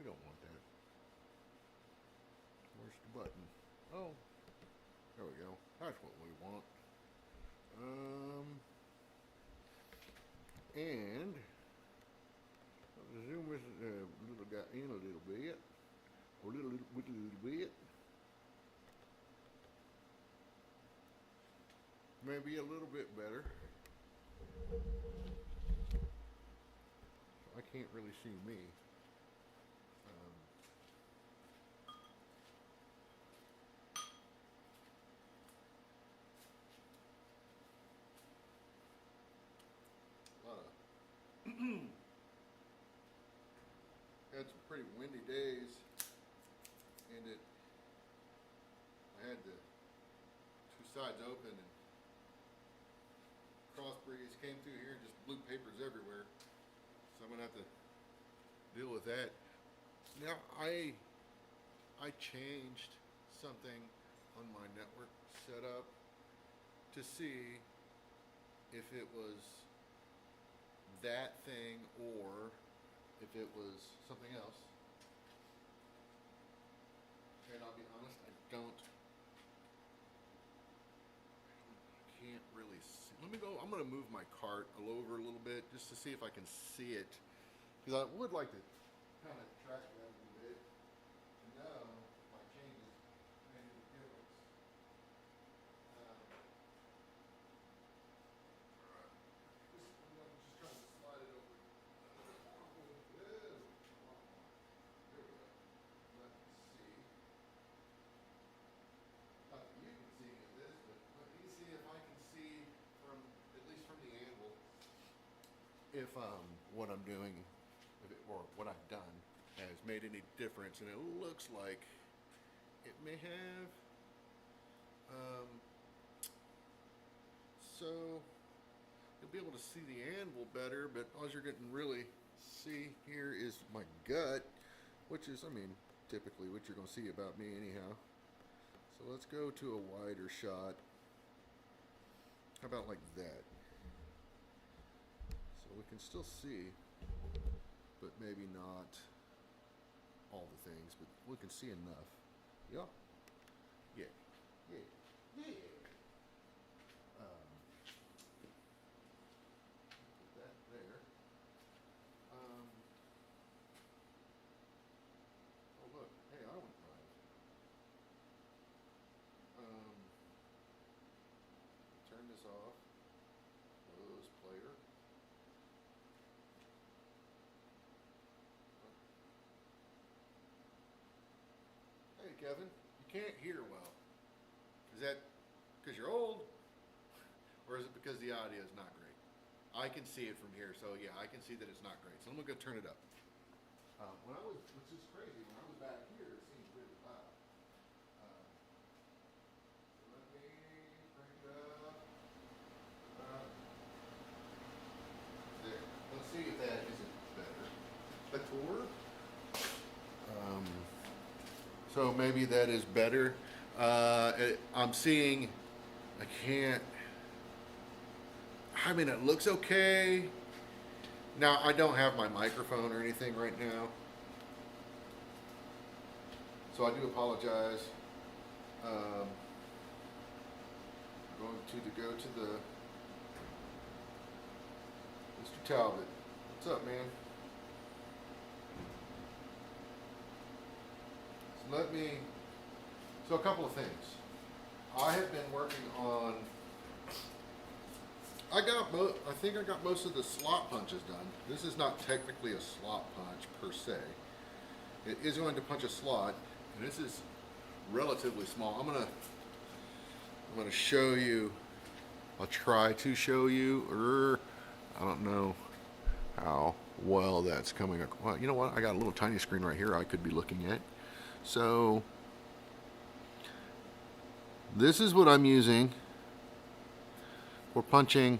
We don't want that. Where's the button? Oh, there we go. That's what we want. And zoom this little guy in a little bit, or with a little bit. Maybe a little bit better. I can't really see me. Had some pretty windy days, and I had the two sides open, and cross breeze came through here and just blew papers everywhere. So I'm gonna have to deal with that. Now I changed something on my network setup to see if it was that thing or if it was something else. And I'll be honest, I can't really see. Let me go. I'm going to move my cart over a little bit just to see if I can see it, because I would like to kind of track that a little bit to know if my changes made any difference. I'm just trying to slide it over. There we go. Let me see. Not that you can see any of this, but let me see if I can see from, at least from the angle, if what I'm doing, if it, or what I've done, has made any difference. And it looks like it may have. So you'll be able to see the anvil better, but all you're getting really see here is my gut, which is, I mean, typically what you're going to see about me anyhow. So let's go to a wider shot. How about like that? So we can still see, but maybe not all the things, but we can see enough. Yeah. Yeah. Yeah. Yeah. Put that there. Oh look, hey, I went right. Um, Turn this off. Close player. Hey Kevin, you can't hear well. Is that because you're old, or is it because the audio is not great? I can see it from here, so yeah, I can see that it's not great. So I'm gonna go turn it up. When I was, which is crazy, when I was back here, it seemed really loud. So let me crank it up. There. Let's see if that isn't better. Better. So maybe that is better. I'm seeing. I can't. I mean, it looks okay. Now, I don't have my microphone or anything right now, so I do apologize. Going to go to the Mr. Talbot. What's up, man? So so a couple of things. I have been working on. I think I got most of the slot punches done. This is not technically a slot punch per se. It is going to punch a slot, and this is relatively small. I'm gonna show you. I'll try to show you. I don't know how well that's coming. Well, you know what? I got a little tiny screen right here I could be looking at. So this is what I'm using for punching.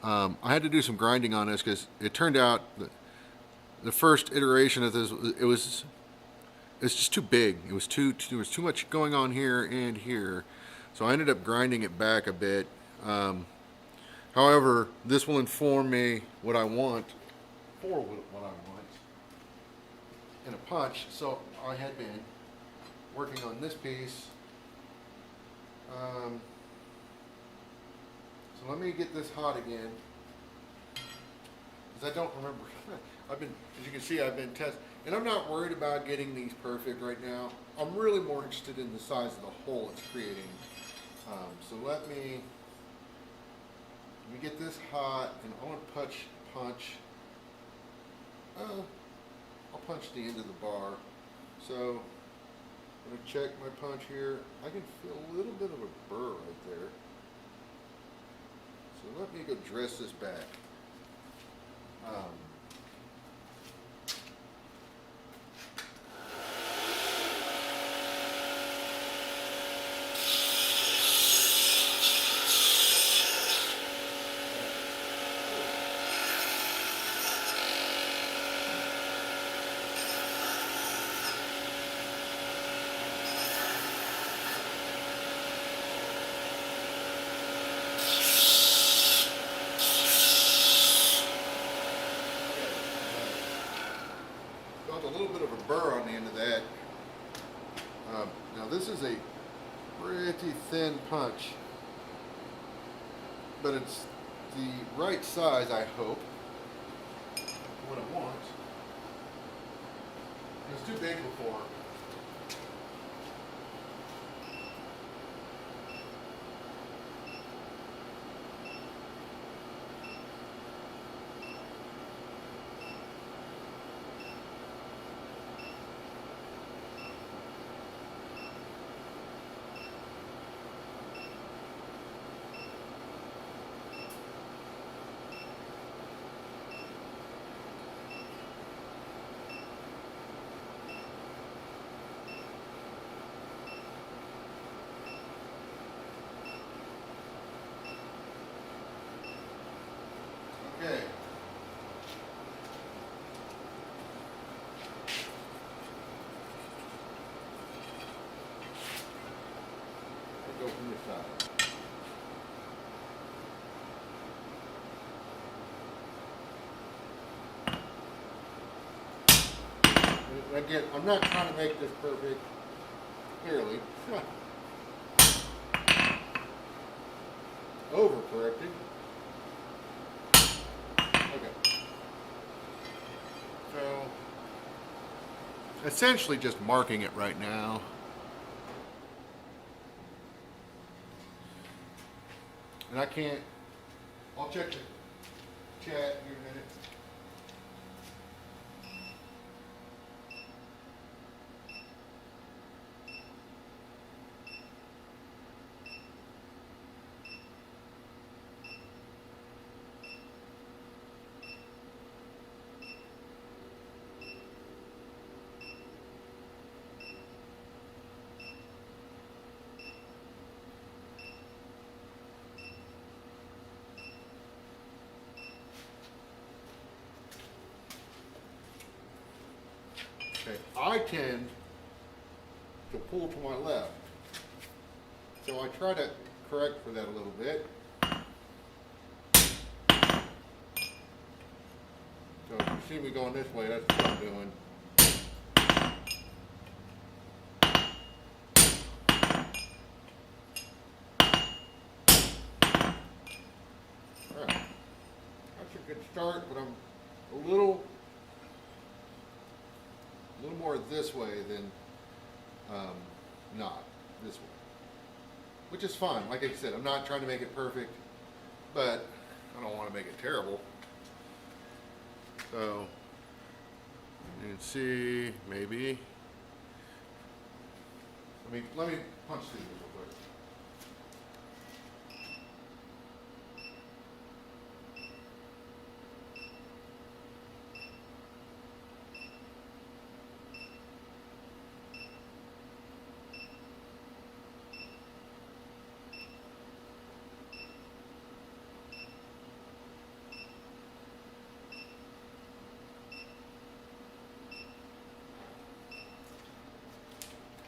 I had to do some grinding on this because it turned out that the first iteration of this, it's just too big. There was too much going on here and here, so I ended up grinding it back a bit. However, this will inform me what I want for what I want. in a punch, so I had been working on this piece. So let me get this hot again, because I don't remember. I've been, as you can see, I've been testing, and I'm not worried about getting these perfect right now. I'm really more interested in the size of the hole it's creating. So let me get this hot, and I want to punch. I'll punch the end of the bar. So I'm going to check my punch here. I can feel a little bit of a burr right there. So let me go dress this back. A little bit of a burr on the end of that. Now this is a pretty thin punch, but it's the right size, I hope, what I want. It was too big before. Okay. Let's go from this side. And again, I'm not trying to make this perfect, clearly. Overcorrected. Okay. So, essentially just marking it right now. And I can't, I'll check the chat here in a minute. Okay, I tend to pull to my left, so I try to correct for that a little bit. So if you see me going this way, that's what I'm doing. All right, that's a good start, but I'm a little more this way than not this way, which is fine. Like I said, I'm not trying to make it perfect, but I don't want to make it terrible. So you can see, maybe let me punch through this real quick.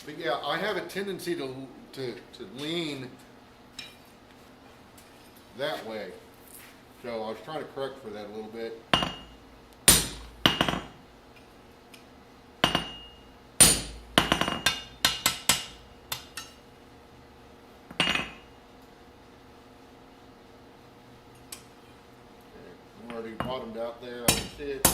But yeah, I have a tendency to lean that way. So I was trying to correct for that a little bit. already bottomed out there. I can see it. A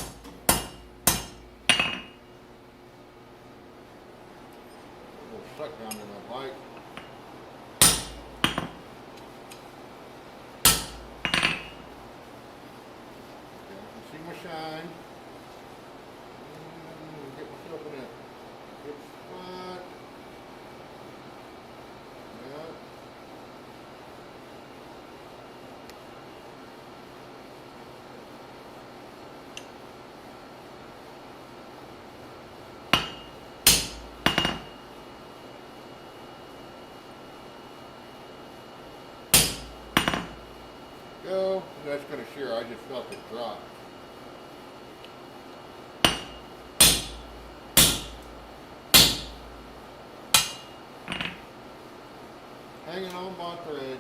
little stuck down in that bike. Okay, I can see my shine. Get myself in a good spot. Yeah. Go. That's going to shear. I just felt it drop. Hanging on by a thread.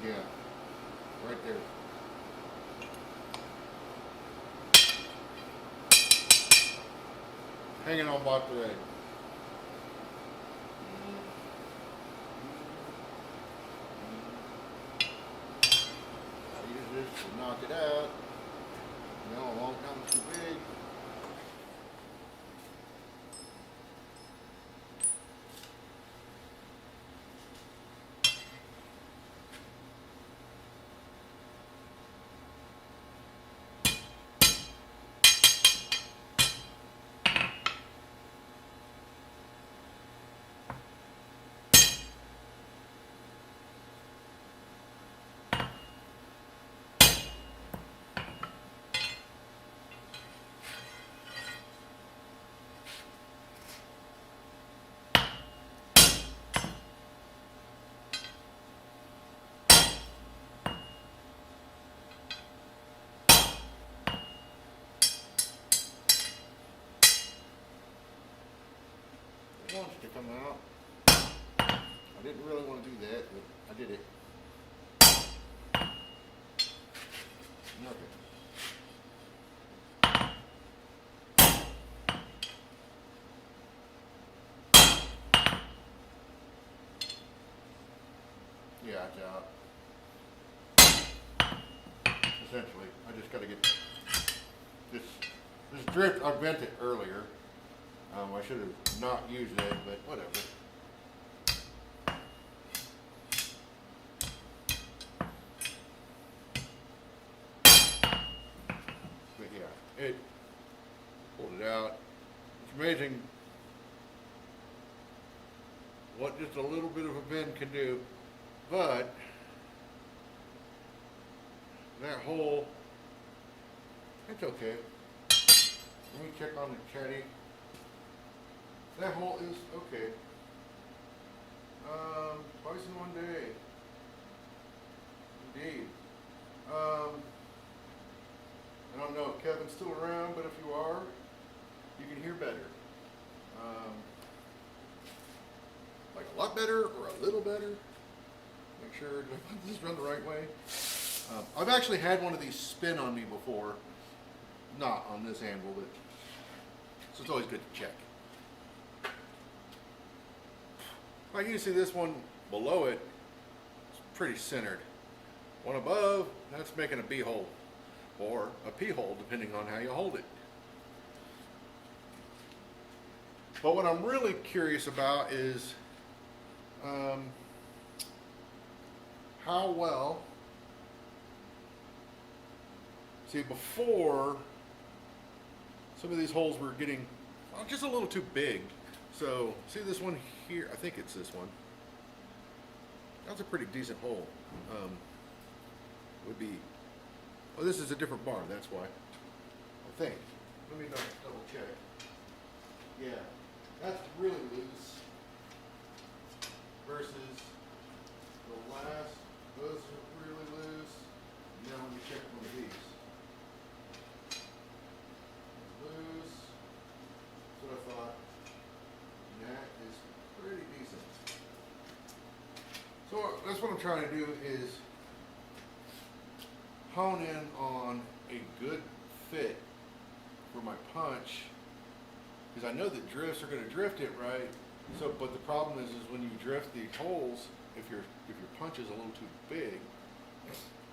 Yeah, right there. Hanging on by a thread. Use this to knock it out. No, it won't come too big. It wants to come out. I didn't really want to do that, but I did it. Okay. Yeah, it's out. Essentially, I just got to get this drift. I bent it earlier. I should have not used that, but whatever. But yeah, it pulled it out. It's amazing what just a little bit of a bend can do, but that hole, it's okay. Let me check on the chatty. That hole is okay. Twice in one day. Indeed. I don't know if Kevin's still around, but if you are, you can hear better. Like a lot better or a little better. Make sure this is run the right way. I've actually had one of these spin on me before. Not on this angle, but so it's always good to check. Like you can see this one below it, it's pretty centered. One above, that's making a B hole or a P hole depending on how you hold it. But what I'm really curious about is how well, see before some of these holes were getting just a little too big. So see this one here, I think it's this one. That's a pretty decent hole. Would be, well this is a different bar, that's why. I think. Let me double check. Yeah, that's really loose versus the last, those are really loose. Now let me check one of these. Loose, that's what I thought. That is pretty decent. So that's what I'm trying to do is hone in on a good fit for my punch, because I know that drifts are going to drift it right. So, but the problem is when you drift the holes, if your punch is a little too big,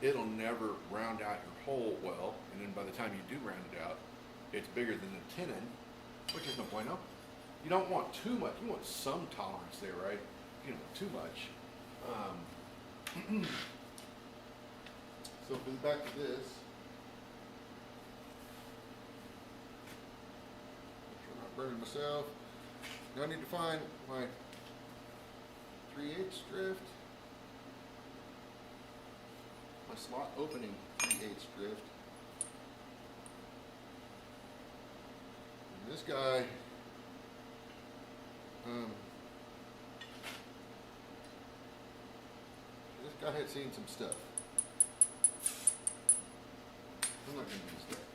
it'll never round out your hole well, and then by the time you do round it out, it's bigger than the tenon, which is no bueno. You don't want too much. You want some tolerance there, right? You don't want too much. So back to this. Make sure I'm not burning myself. Now I need to find my 3/8 drift. My slot opening 3/8 drift. And this guy, had seen some stuff. I'm not going to use that.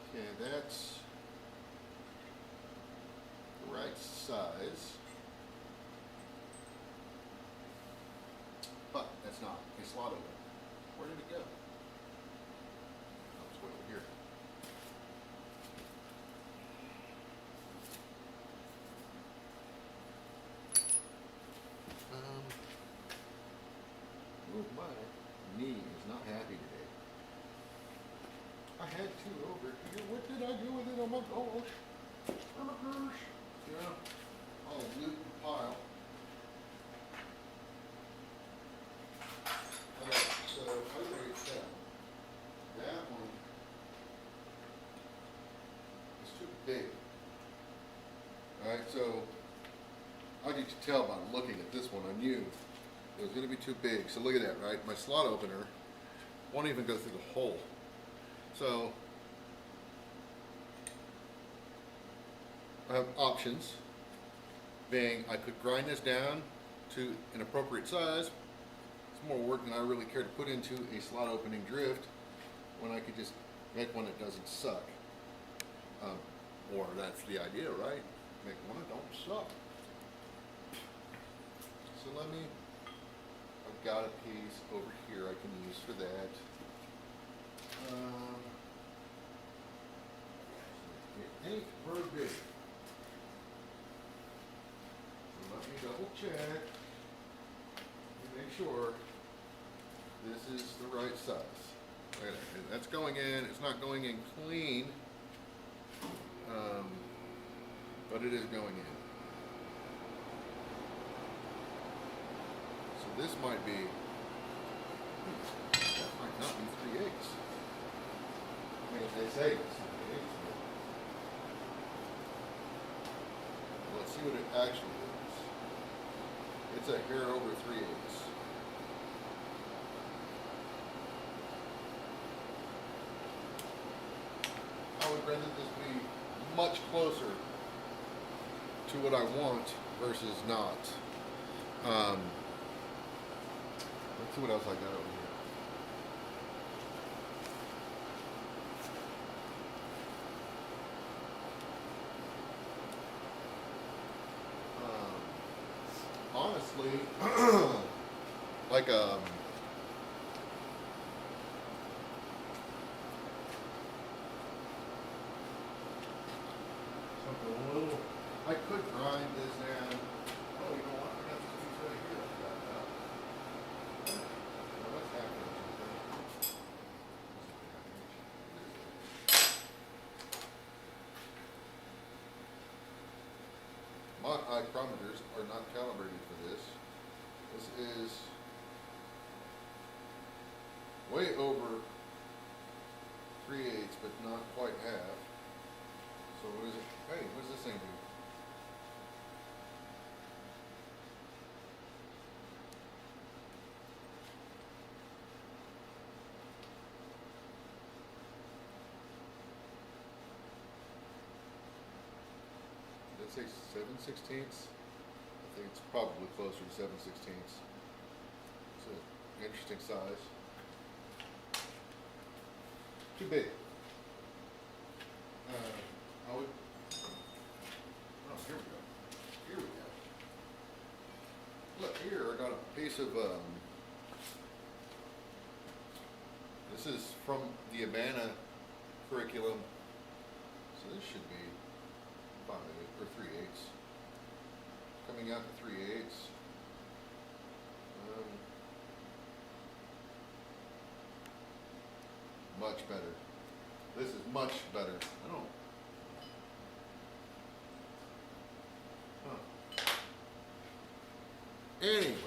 Okay, that's the right size. But that's not a slot opener. Where did it go? Oh, it's way over here. Oh, my knee is not happy today. I had two over here. What did I do with it? Oh my gosh. Burgers. Yeah. All loot and pile. Okay, so I rate that one is too big. Alright, so I could tell by looking at this one, I knew it was going to be too big. So look at that, right? My slot opener won't even go through the hole. So I have options, being I could grind this down to an appropriate size. It's more work than I really care to put into a slot opening drift when I could just make one that doesn't suck. Or that's the idea, right? Make one that don't suck. So I've got a piece over here I can use for that. It ain't very big. So let me double check and make sure this is the right size. Okay, that's going in. It's not going in clean, but it is going in. So this might be, that might not be 3/8. I mean, they say it's 3/8. Let's see what it actually is. It's a hair over 3/8. I would rather this be much closer to what I want versus not. Let's see what else I got over here. Honestly, like something a little. I could grind this down. Oh, you know what? I got this piece right here. I forgot about. Well, that's half inch, I think. My micrometers are not calibrated for this. This is way over 3/8, but not quite half. So what is it? Hey, what does this thing do? Let's say 7/16. I think it's probably closer to 7/16. It's an interesting size. Too big. I would. Oh, here we go. Here we go. Look here, I got a piece of This is from the Abana curriculum, so this should be 5 or 3/8. Coming out to 3/8. Much better. This is much better. I don't. Huh. Anyways.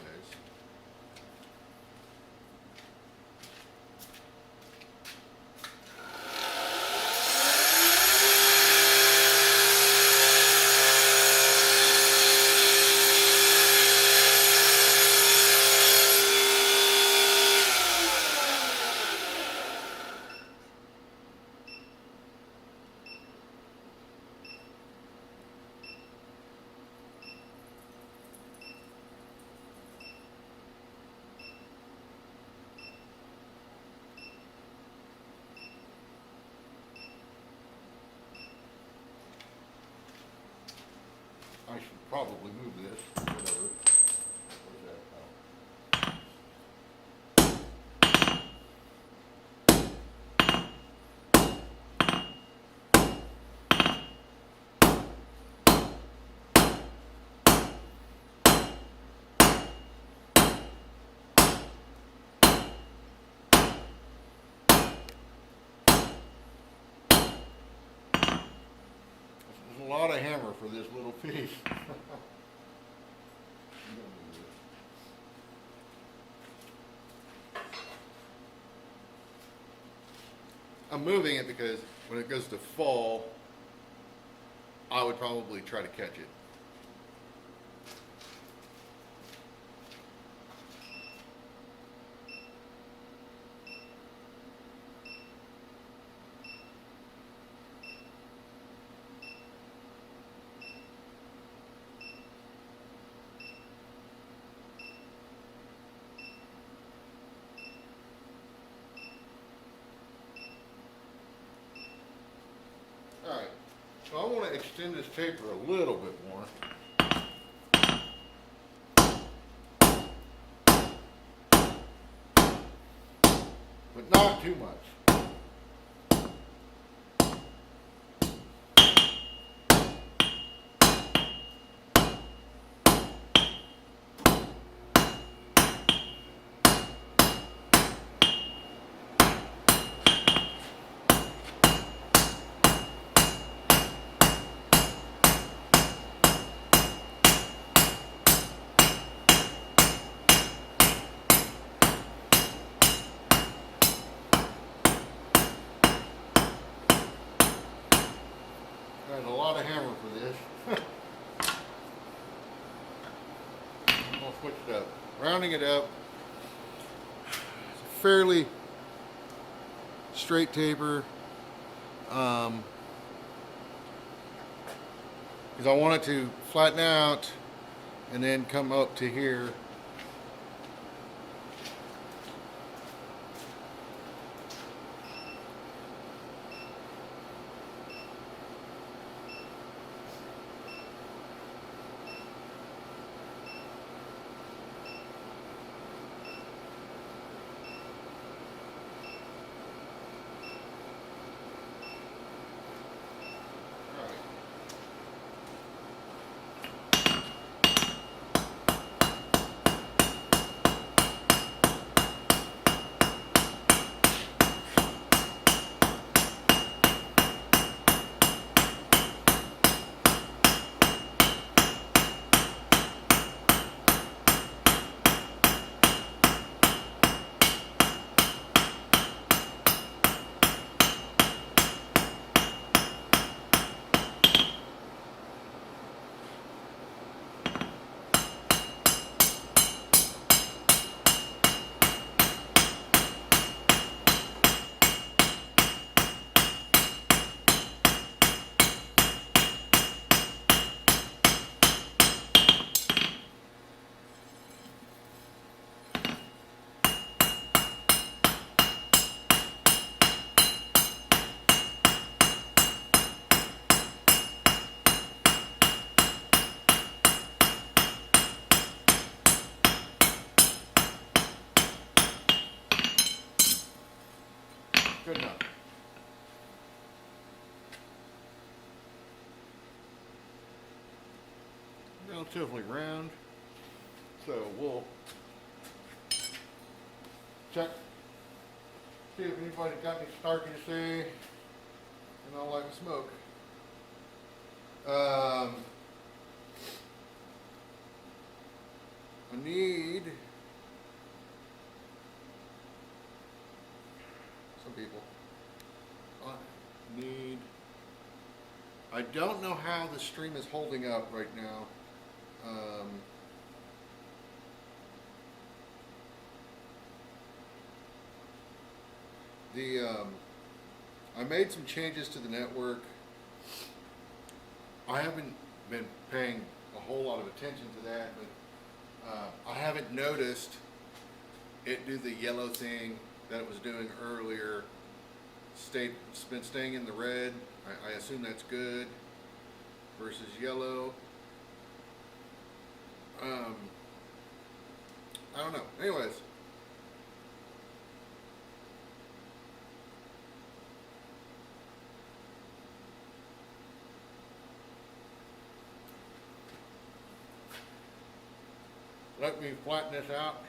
I should probably move this, whatever. Where's that? Oh. There's a lot of hammer for this little piece. I'm moving it because when it goes to fall, I would probably try to catch it. Alright, so I want to extend this taper a little bit more. But not too much. There's a lot of hammer for this. I'm going to switch it up. Rounding it up. It's a fairly straight taper. Because I want it to flatten out and then come up to here. Good enough. Relatively round. So we'll check, see if anybody got any snarky to say, and I'll light the smoke. I need some people. I don't know how the stream is holding up right now. I made some changes to the network. I haven't been paying a whole lot of attention to that, but I haven't noticed it do the yellow thing that it was doing earlier. It's been staying in the red. I assume that's good versus yellow. I don't know. Anyways. Let me flatten this out.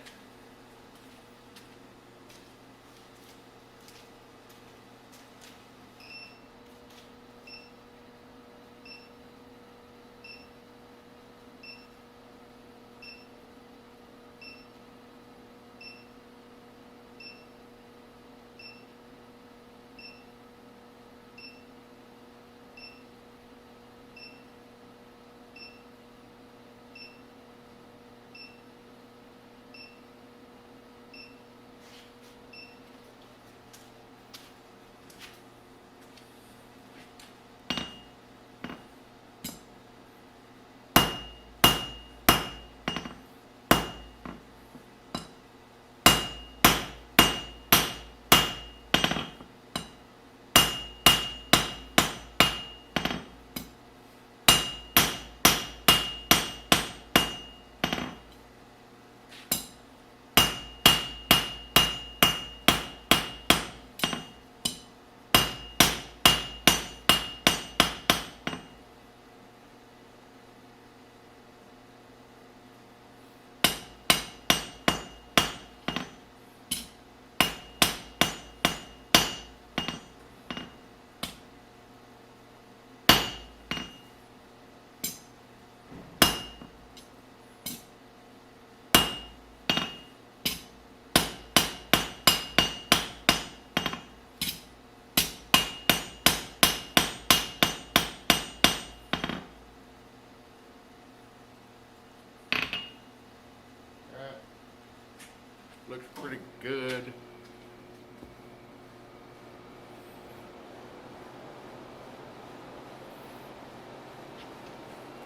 Looks pretty good.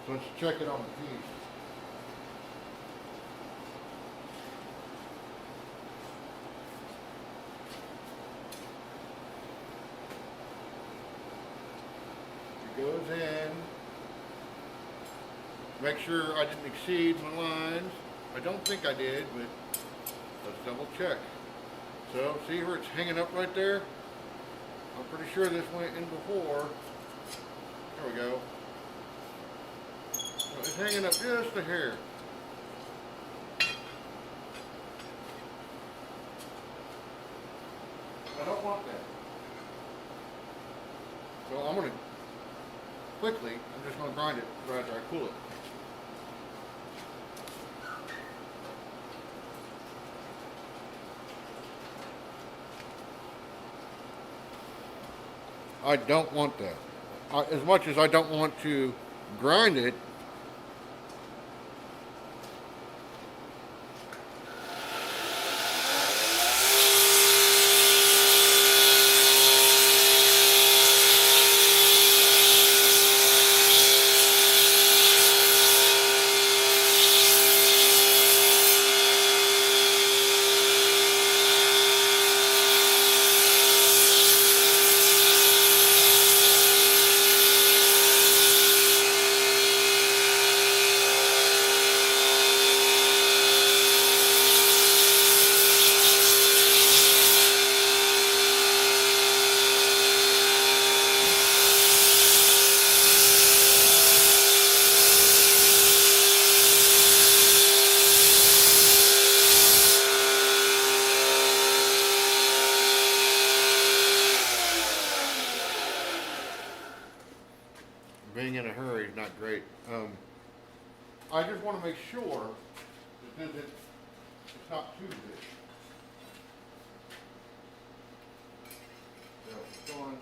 So let's check it on the piece. It goes in. Make sure I didn't exceed my lines. I don't think I did, but let's double check. So, see where it's hanging up right there? I'm pretty sure this went in before. There we go. So it's hanging up just a hair. I don't want that. So I'm going to quickly, I'm just going to grind it right after I cool it. I don't want that. As much as I don't want to grind it, being in a hurry is not great. I just want to make sure that it's not too big. So it's going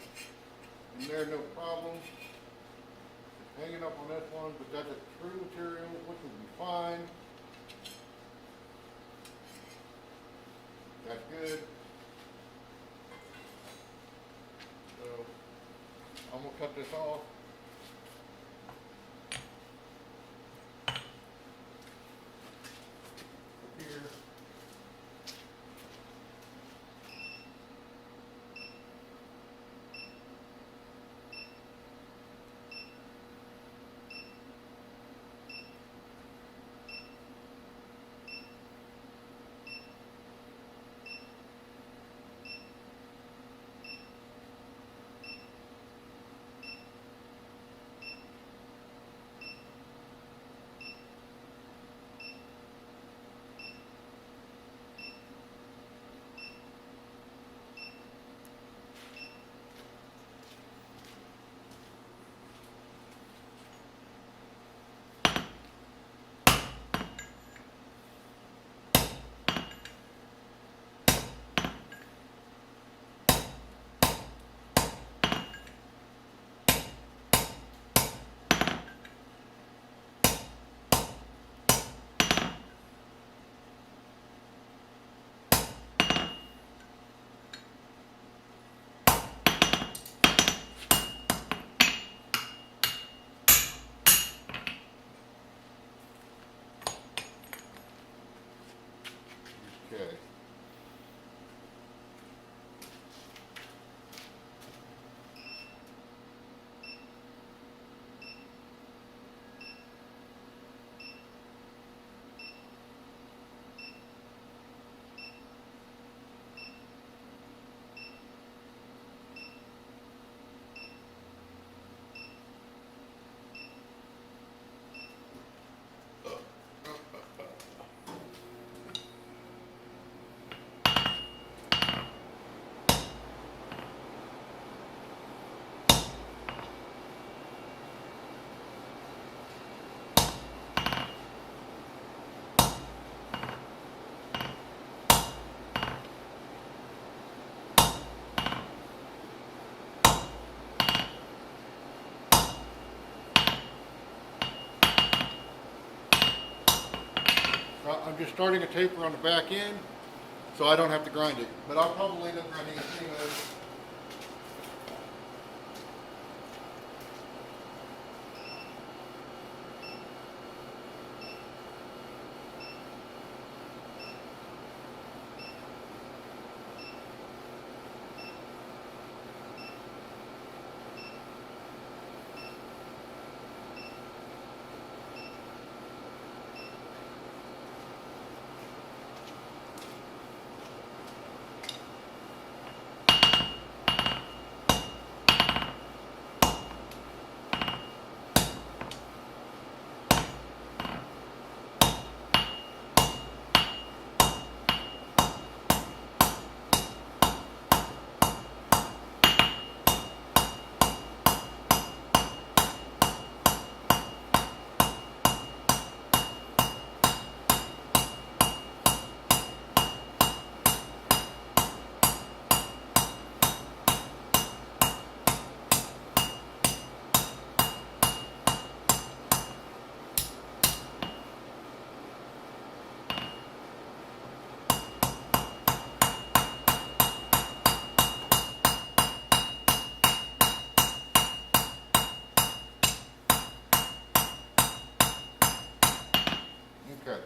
in there, no problem. It's hanging up on this one, but that's a true material, which will be fine. That's good. So I'm gonna cut this off. Here. Okay. I'm just starting a taper on the back end, so I don't have to grind it. But I'll probably end up grinding it anyway. Okay.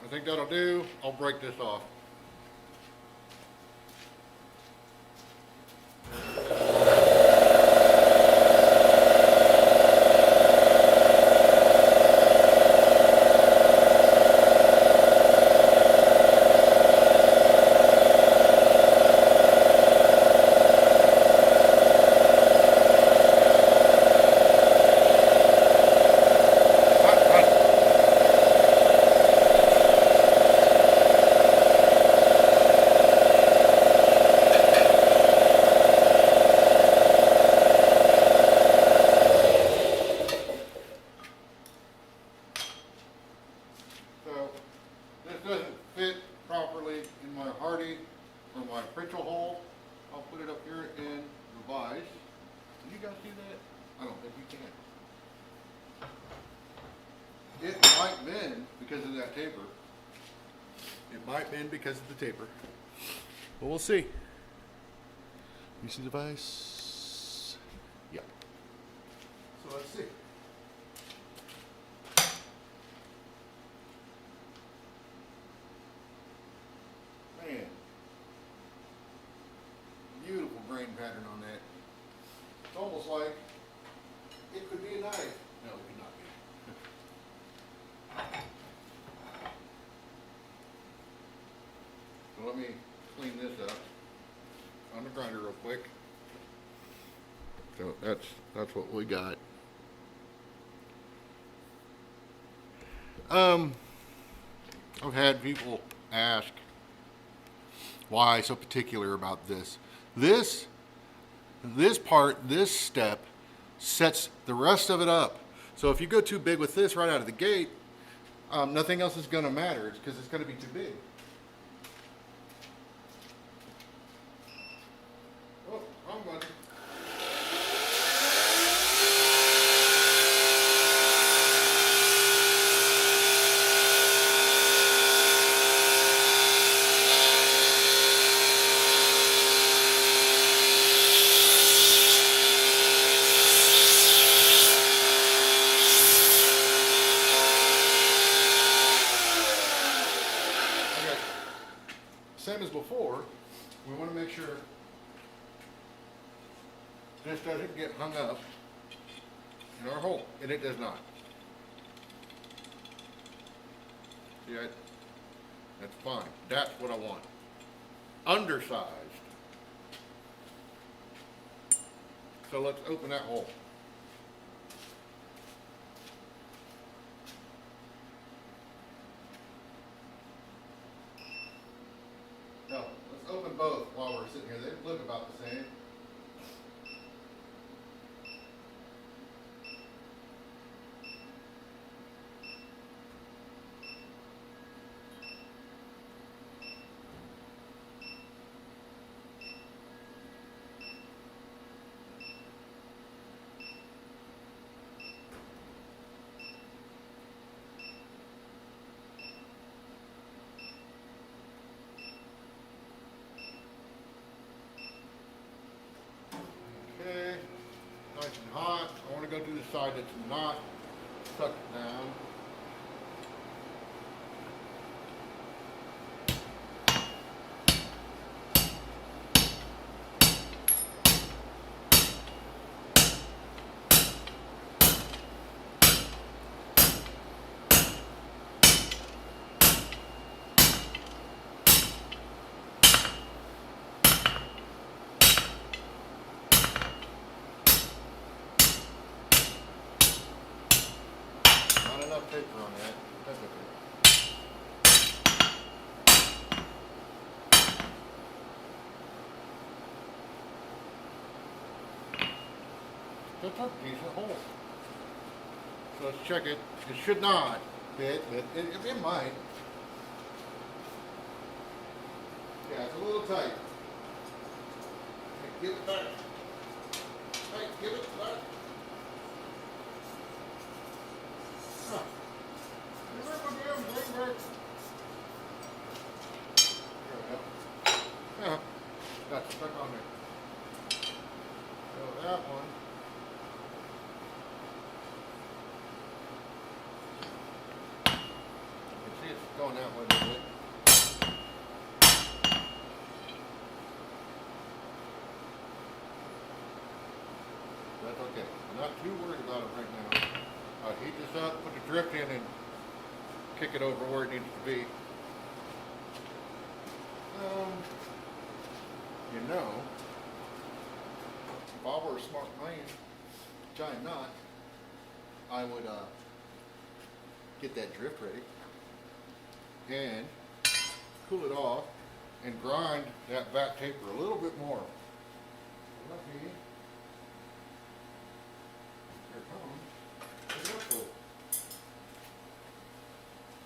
I think that'll do. I'll break this off. Hardy for my Pritchell hole. I'll put it up here in the vise. Can you guys see that? I don't think you can. It might bend because of that taper. It might bend because of the taper. But we'll see. You see the vise? Yeah. So let's see. Man. Beautiful grain pattern on that. It's almost like it could be a knife. No, it could not be. So let me clean this up on the grinder real quick. So that's what we got. I've had people ask why so particular about this. This part, this step, sets the rest of it up. So if you go too big with this right out of the gate, nothing else is going to matter. It's because it's going to be too big. Oh, wrong button. Same as before, we want to make sure this doesn't get hung up in our hole, and it does not. See that? That's fine. That's what I want. Undersized. So let's open that hole. No, let's open both while we're sitting here. They look about the same. Okay, nice and hot. I want to go to the side that's not sucked down. Not enough paper on that. That's okay. That's a decent hole. So let's check it. It should not fit, but it might. Yeah, it's a little tight. Hey, give it back. Hey, give it back. Huh. Where's my damn thing back? There we go. Yeah, got stuck on there. So that one. You can see it's going that way a little bit. That's okay. I'm not too worried about it right now. I'll heat this up, put the drift in, and kick it over where it needs to be. You know, if I were a smart man, which I am not, I would get that drift ready and cool it off and grind that back taper a little bit more. Lucky. Here it comes. Look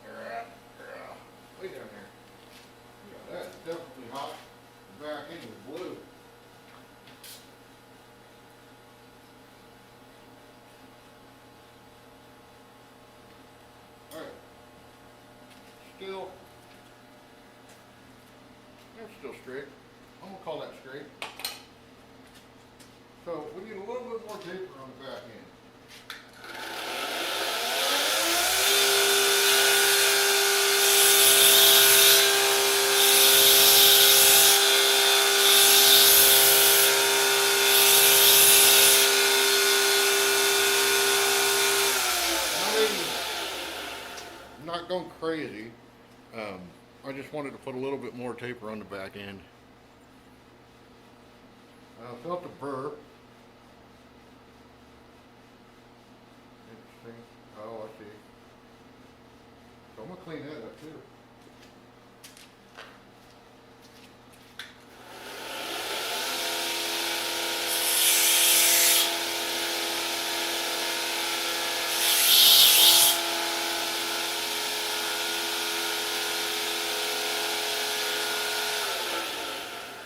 at that. Way down there. Yeah, that's definitely still, that's still straight. I'm gonna call that straight. So we need a little bit more taper on the back end. I'm not going crazy. I just wanted to put a little bit more taper on the back end. I felt the burr. Interesting. Oh, I see. So I'm gonna clean that up too.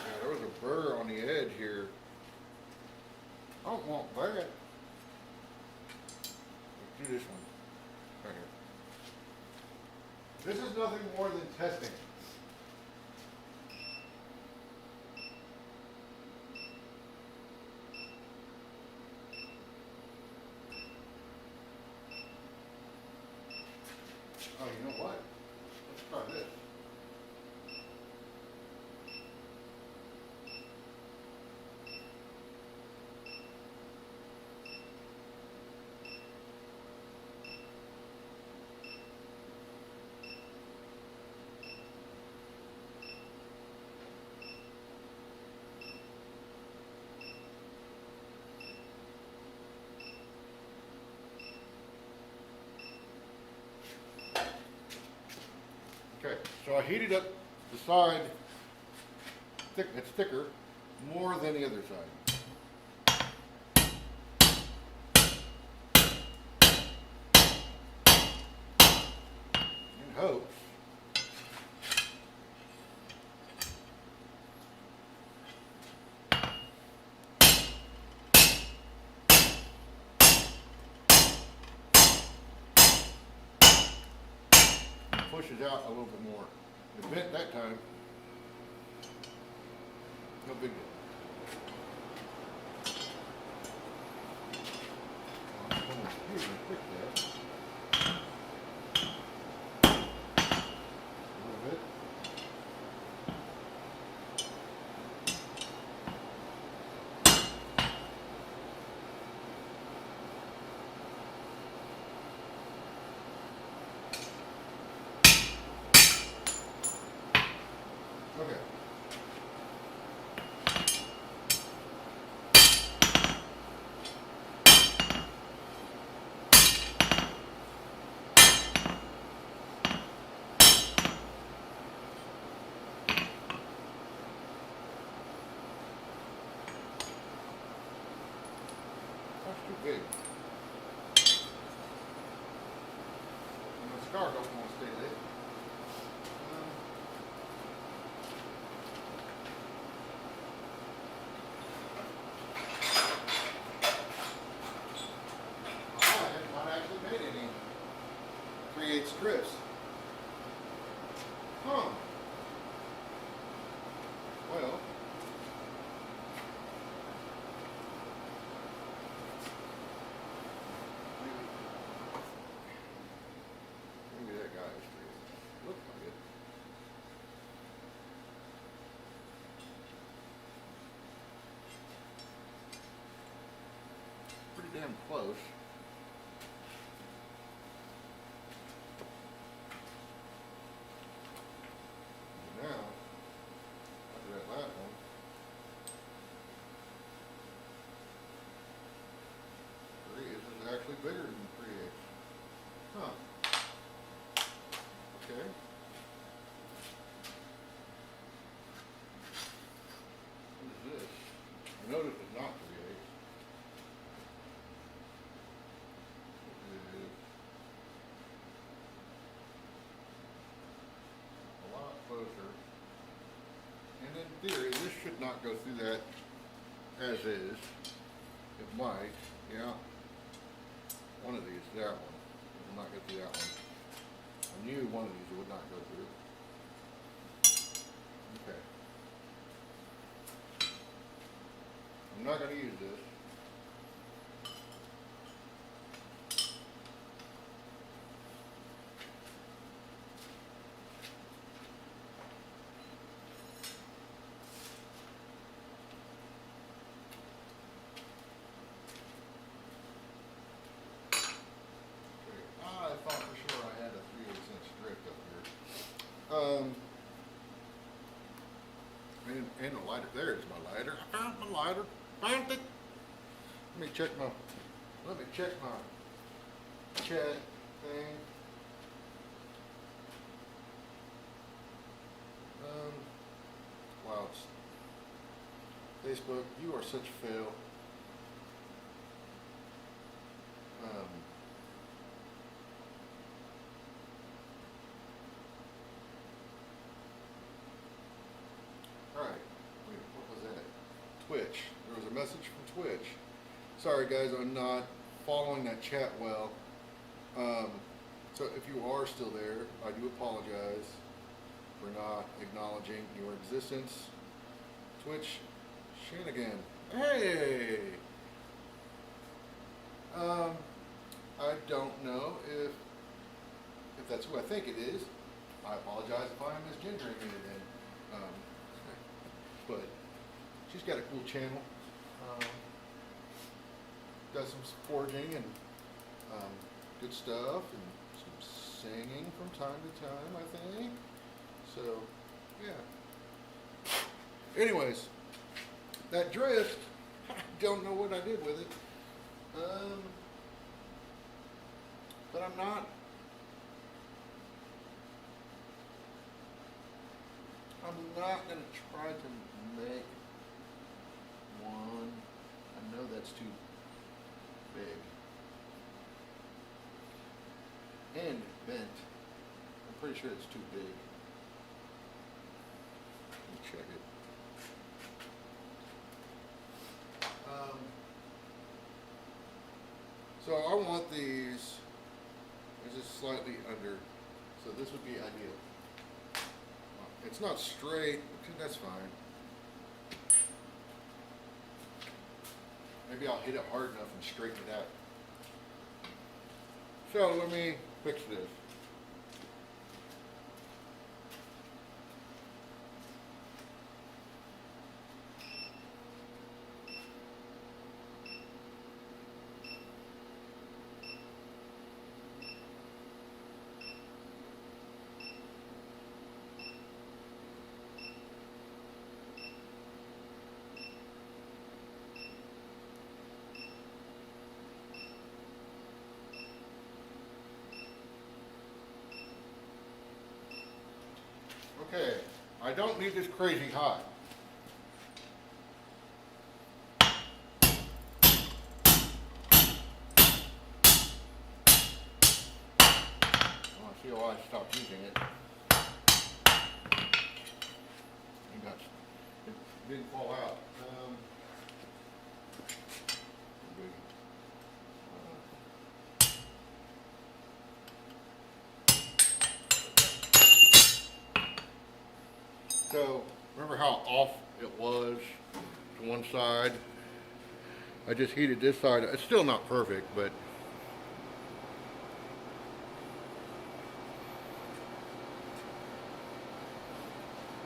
Yeah, there was a burr on the edge here. I don't want that. Let's do this one. Right here. This is nothing more than testing. Oh, you know what? Let's try this. Okay, so I heated up the side, it's thicker, more than the other side. In hopes pushes out a little bit more. It bent that time. No big deal. I'm going to fix that. A little bit. Okay. That's too big. And the scar don't want to stay lit. I have not actually made any 3/8 strips. Huh. Well. Maybe that guy is 3/8. Looks like it. Pretty damn close. Now, after that last one, this is actually bigger than 3/8. Huh. Okay. What is this? I noticed it's not 3/8. It is a lot closer. And in theory, this should not go through that as is. It might, yeah. One of these, that one. It will not get through that one. I knew one of these would not go through. Okay. I'm not going to use this. I thought for sure I had a 3/8" strip up here. And the lighter. There's my lighter. I found my lighter. Found it. Let me check my chat thing. Wow, Facebook, you are such a fail. Alright, wait, what was that? Twitch. There was a message from Twitch. Sorry guys, I'm not following that chat well. So if you are still there, I do apologize for not acknowledging your existence. Twitch Shanigan. Hey! I don't know if that's who I think it is. I apologize if I'm misgendering it then. But she's got a cool channel. Does some forging and good stuff and some singing from time to time, I think. So, yeah. Anyways, that drift, I don't know what I did with it. But I'm not going to try to make one. I know that's too big. And bent. I'm pretty sure it's too big. Let me check it. So I want these just slightly under, so this would be ideal. It's not straight, that's fine. Maybe I'll hit it hard enough and straighten it out. So let me fix this. Okay, I don't need this crazy hot. I want to see why I stopped using it. It didn't fall out. So, remember how off it was to one side? I just heated this side. It's still not perfect, but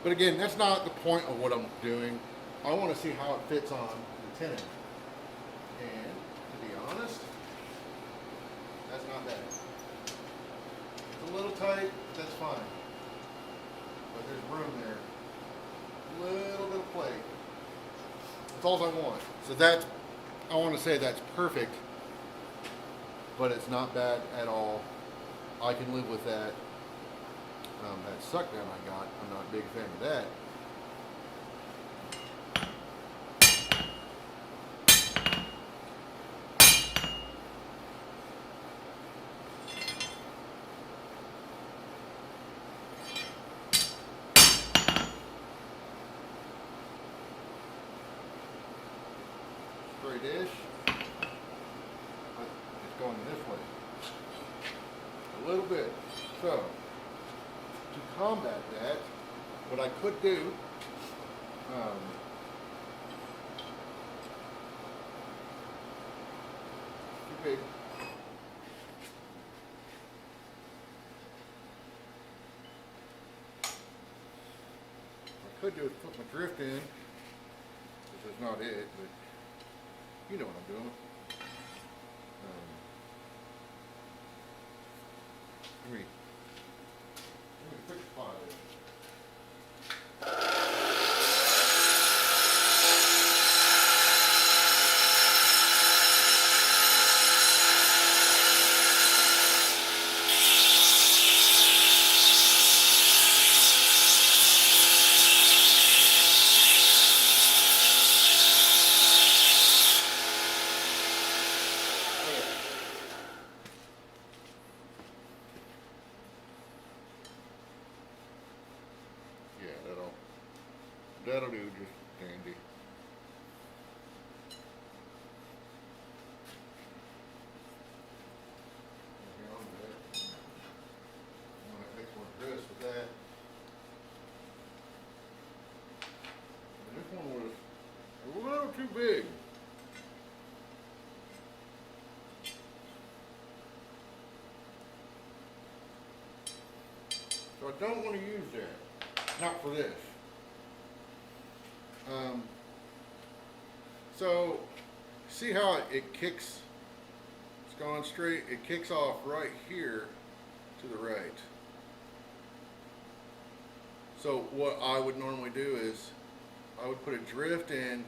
again, that's not the point of what I'm doing. I want to see how it fits on the tenon. And to be honest, that's not bad. It's a little tight, but that's fine. But there's room there. Little bit of play. That's all I want. So that's, I want to say that's perfect, but it's not bad at all. I can live with that. That suck down I got, I'm not a big fan of that. Straight-ish, but it's going this way. A little bit. So combat that, what I could do, too big. What I could do is put my drift in. This is not it, but you know what I'm doing. Let me quick spot it. That'll do just dandy. I'm gonna take more dress with that. And this one was a little too big. So I don't want to use that. Not for this. So see how it kicks, it's going straight, it kicks off right here to the right. So what I would normally do is I would put a drift in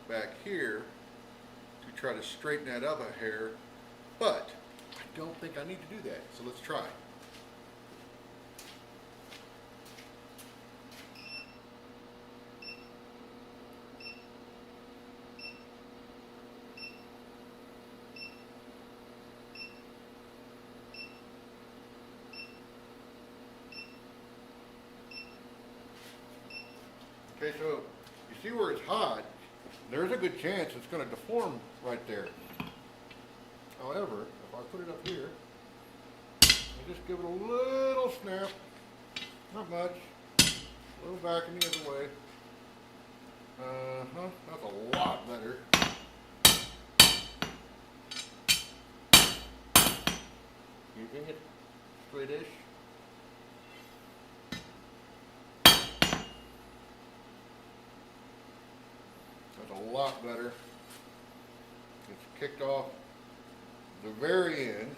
back here to try to straighten that up a hair, but I don't think I need to do that, so let's try. Okay, so you see where it's hot, there's a good chance it's going to deform right there. However, if I put it up here, I just give it a little snap, not much, a little back and the other way. That's a lot better. Keeping it straightish. That's a lot better. It's kicked off the very end.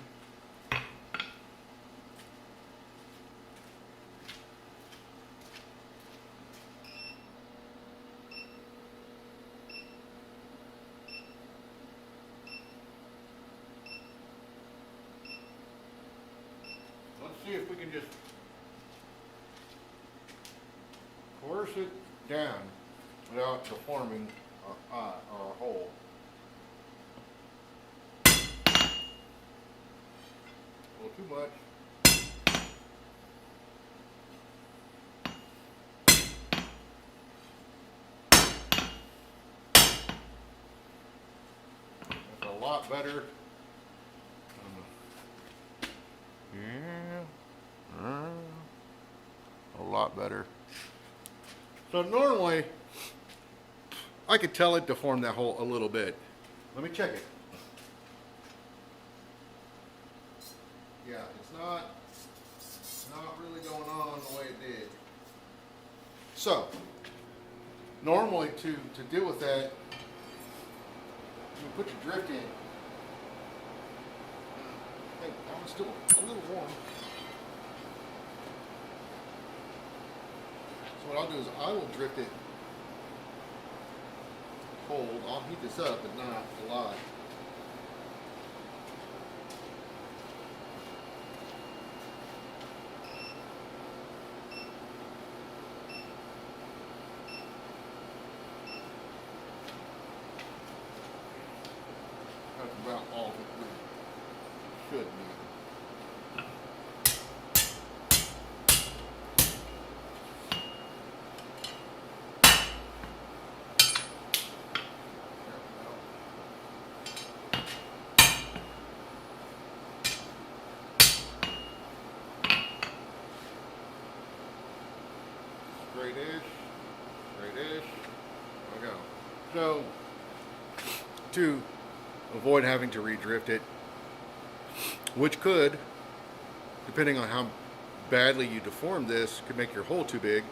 Let's see if we can just coerce it down without deforming our eye or our hole. A little too much. That's a lot better. A lot better. So normally, I could tell it deformed that hole a little bit. Let me check it. Yeah, it's not really going on the way it did. So, normally to deal with that, you put your drift in. Hey, that one's still a little warm. So what I'll do is I will drift it cold. I'll heat this up, but not a lot. That's about all of it should be. straight-ish, straight-ish. There we go. So, to avoid having to redrift it, which could, depending on how badly you deform this, could make your hole too big.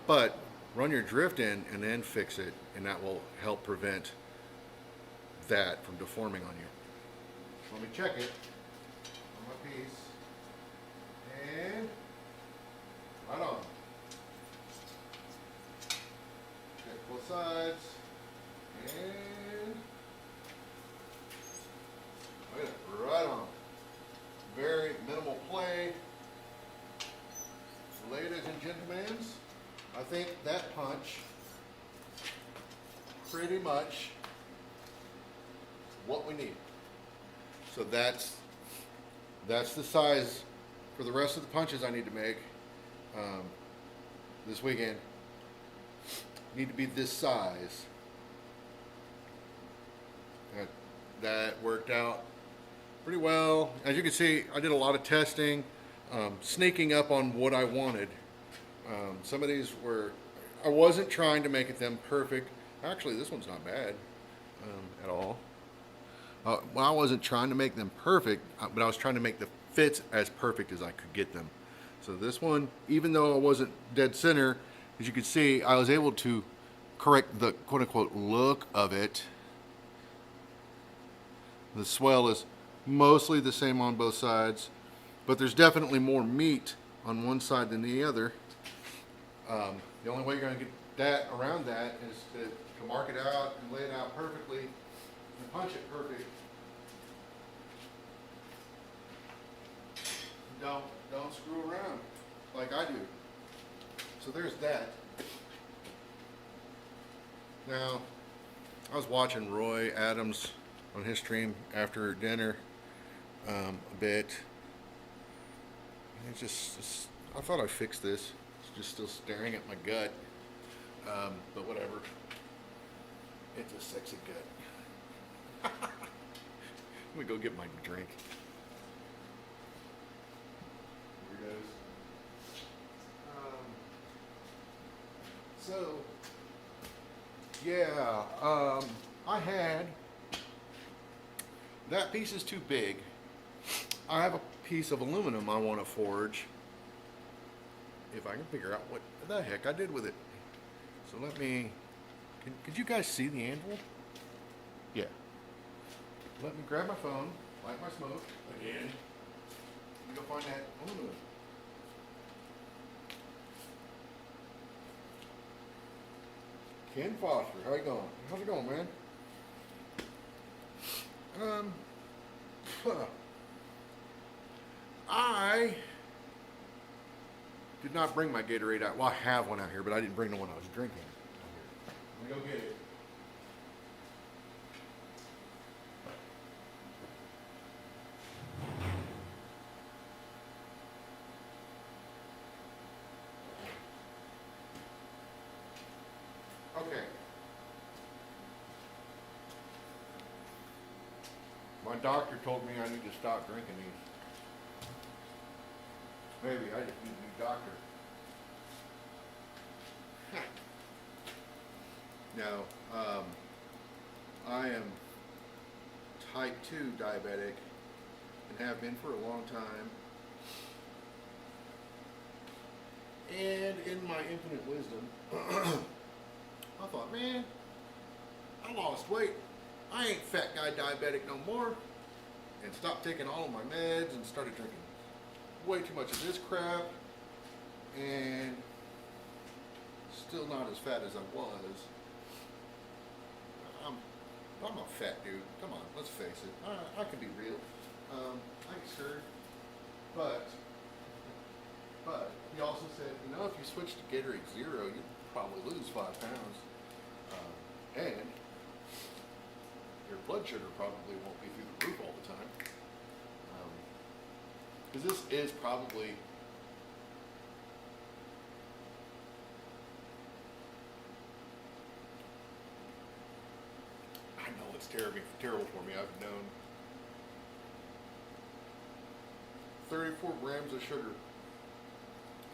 But run your drift in and then fix it, and that will help prevent that from deforming on you. Let me check it on my piece. And right on. Check both sides. And look at it, right on. Very minimal play. Ladies and gentlemen, I think that punch pretty much what we need. So that's the size for the rest of the punches I need to make this weekend. Need to be this size. That worked out pretty well. As you can see, I did a lot of testing, sneaking up on what I wanted. Some of these were, I wasn't trying to make them perfect. Actually, this one's not bad at all. Well, I wasn't trying to make them perfect, but I was trying to make the fits as perfect as I could get them. So this one, even though I wasn't dead center, as you can see, I was able to correct the quote-unquote look of it. The swell is mostly the same on both sides, but there's definitely more meat on one side than the other. The only way you're going to get that around that is to mark it out and lay it out perfectly and punch it perfect. Don't screw around like I do. So there's that. Now, I was watching Roy Adams on his stream after dinner a bit. And it's I thought I fixed this. It's just still staring at my gut. But whatever. It's a sexy gut. Let me go get my drink. So, yeah, I had, that piece is too big. I have a piece of aluminum I want to forge, if I can figure out what the heck I did with it. So let me, could you guys see the anvil? Yeah. Let me grab my phone, light my smoke again, and go find that aluminum. Ken Foster, how you going? How's it going, man? I did not bring my Gatorade out. Well, I have one out here, but I didn't bring the one I was drinking. Let me go get it. Okay. My doctor told me I need to stop drinking these. Maybe I just need a new doctor. Now, I am type 2 diabetic and have been for a long time. And in my infinite wisdom, I thought, man, I lost weight. I ain't fat guy diabetic no more. And stopped taking all of my meds and started drinking way too much of this crap. And still not as fat as I was. I'm a fat dude. Come on, let's face it. I can be real. I ain't scared. But he also said, you know, if you switch to Gatorade Zero, you'd probably lose 5 pounds. And your blood sugar probably won't be through the roof all the time. Because this is probably it's terrible for me. I've known 34 grams of sugar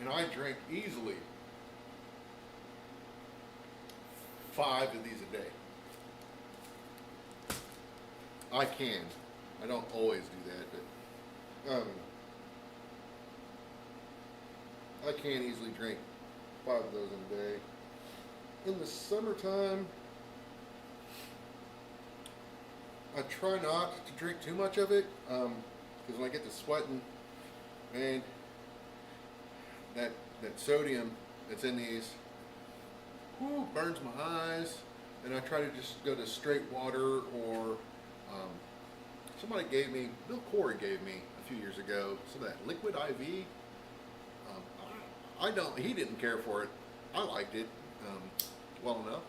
And I drink easily 5 of these a day. I can. I don't always do that, but I can easily drink 5 of those in a day. In the summertime, I try not to drink too much of it, because when I get to sweating, man, that sodium that's in these, whoo, burns my eyes. And I try to just go to straight water, or somebody gave me, Bill Corey gave me a few years ago, some of that liquid IV. I don't, he didn't care for it. I liked it well enough.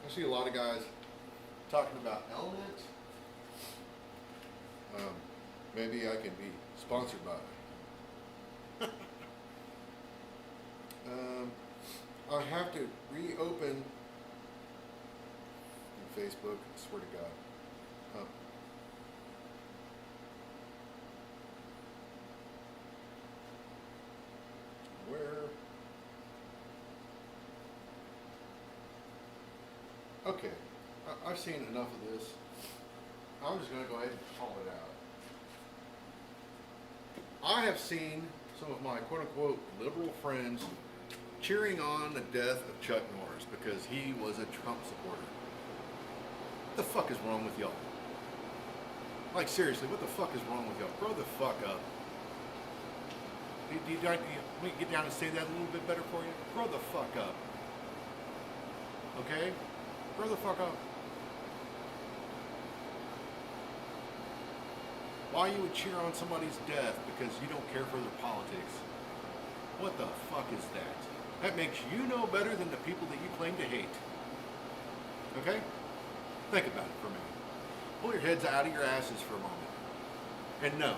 I see a lot of guys talking about Element. Maybe I can be sponsored by it. I have to reopen Facebook, I swear to God. Where? Okay, I've seen enough of this. I'm just going to go ahead and call it out. I have seen some of my quote-unquote liberal friends cheering on the death of Chuck Norris because he was a Trump supporter. What the fuck is wrong with y'all? Like, seriously, what the fuck is wrong with y'all? Grow the fuck up. Do you want me to get down and say that a little bit better for you? Grow the fuck up. Okay? Grow the fuck up. Why you would cheer on somebody's death because you don't care for their politics? What the fuck is that? That makes you no better than the people that you claim to hate. Okay? Think about it for a minute. Pull your heads out of your asses for a moment. And no,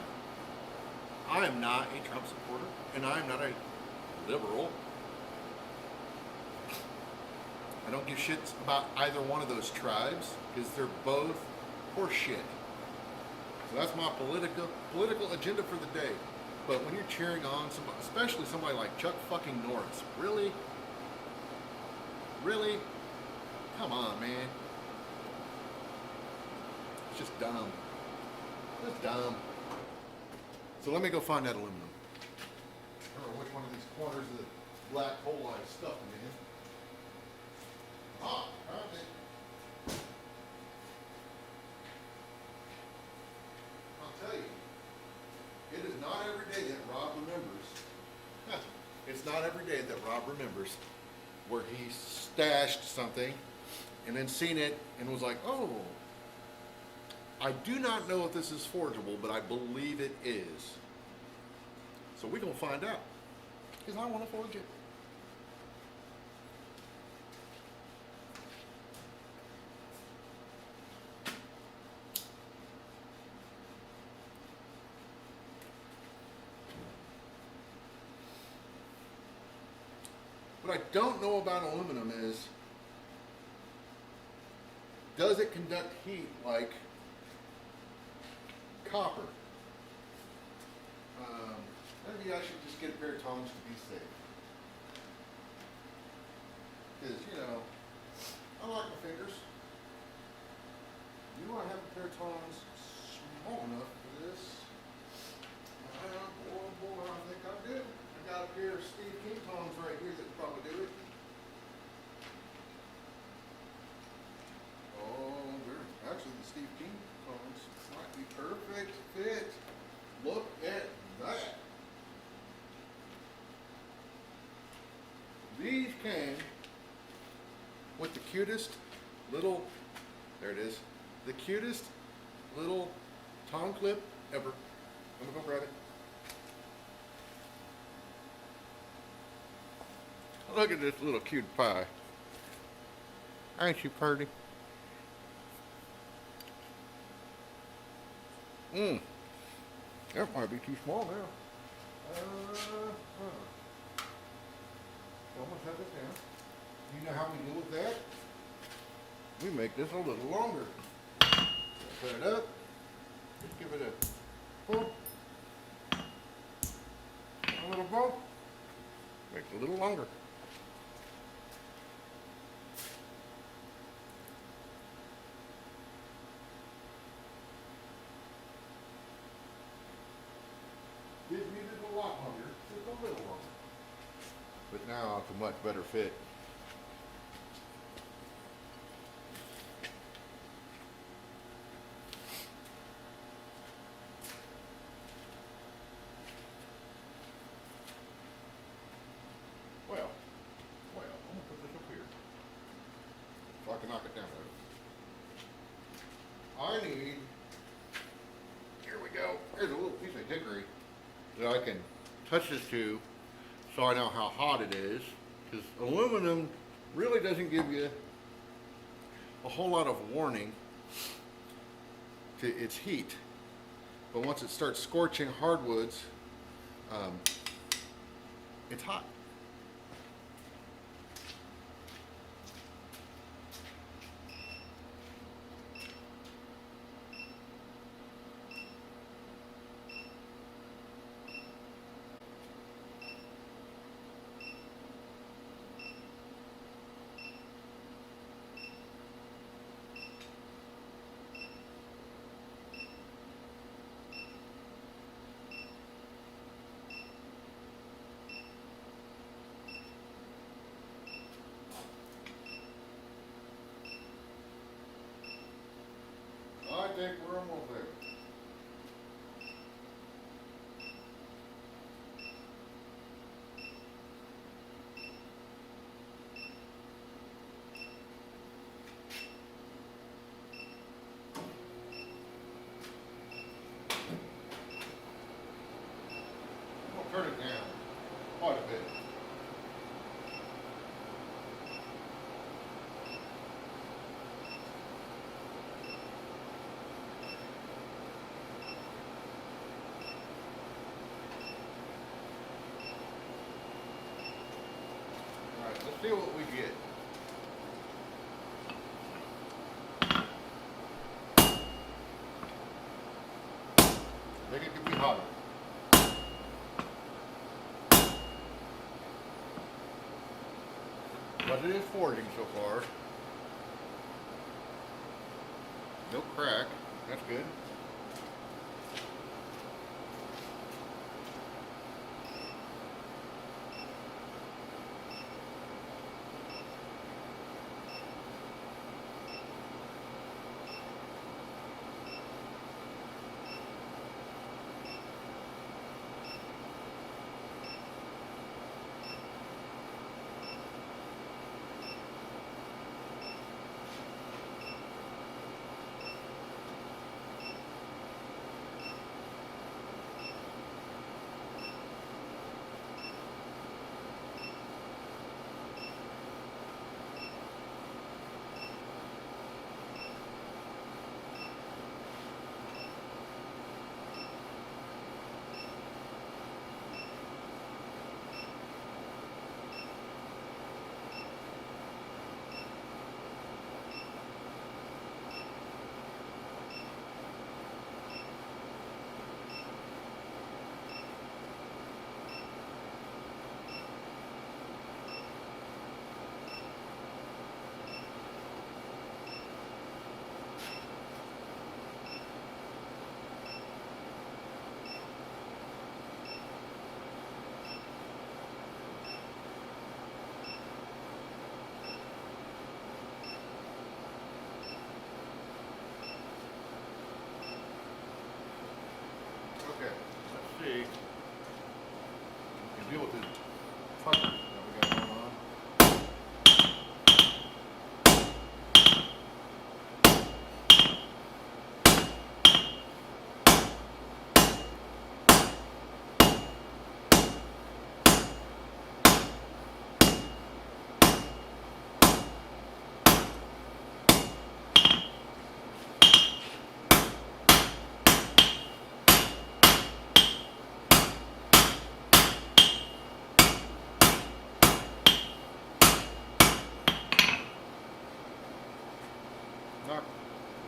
I am not a Trump supporter, and I am not a liberal. I don't give shits about either one of those tribes because they're both horseshit. So that's my political agenda for the day. But when you're cheering on somebody, especially somebody like Chuck fucking Norris, really? Really? Come on, man. It's just dumb. Just dumb. So let me go find that aluminum. I don't know which one of these corners of the black hole I stuffed them in. Ah, found it. I'll tell you, it is not every day that Rob remembers. It's not every day that Rob remembers where he stashed something and then seen it and was like, oh, I do not know if this is forgeable, but I believe it is. So we're going to find out because I want to forge it. What I don't know about aluminum is, does it conduct heat like copper? Maybe I should just get a pair of tongs to be safe. Because, you know, I like my fingers. Do I have a pair of tongs small enough for this? Boy, I think I do. I got a pair of Steve King tongs right here that probably do it. Oh, they're actually the Steve King tongs might be perfect fit. Look at that. These came with the cutest little, there it is, the cutest little tong clip ever. I'm gonna go grab it. Look at this little cute pie. Ain't she pretty? That might be too small now. Almost have it down. You know how we deal with that? we make this a little longer. Put it up, just give it a bump, a little bump, makes it a little longer. Didn't need it a lot longer, just a little longer. But now it's a much better fit. Well, I'm gonna put this up here so I can knock it down there. I need, here we go, there's a little piece of hickory that I can touch this to so I know how hot it is, because aluminum really doesn't give you a whole lot of warning to its heat. But once it starts scorching hardwoods, it's hot. I think we're almost there. I'm gonna turn it down quite a bit. Let's see what we get. I think it could be hotter. But it is forging so far. No crack. That's good. Okay, let's see. We can deal with this pucker that we got going on.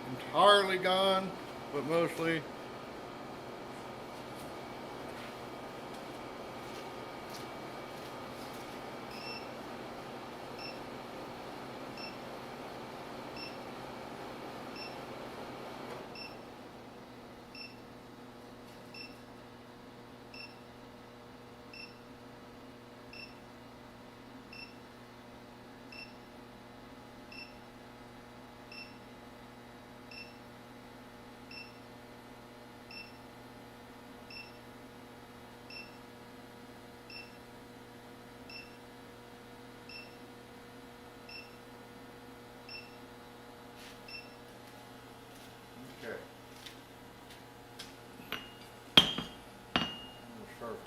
entirely gone, but mostly. Okay. Sharp.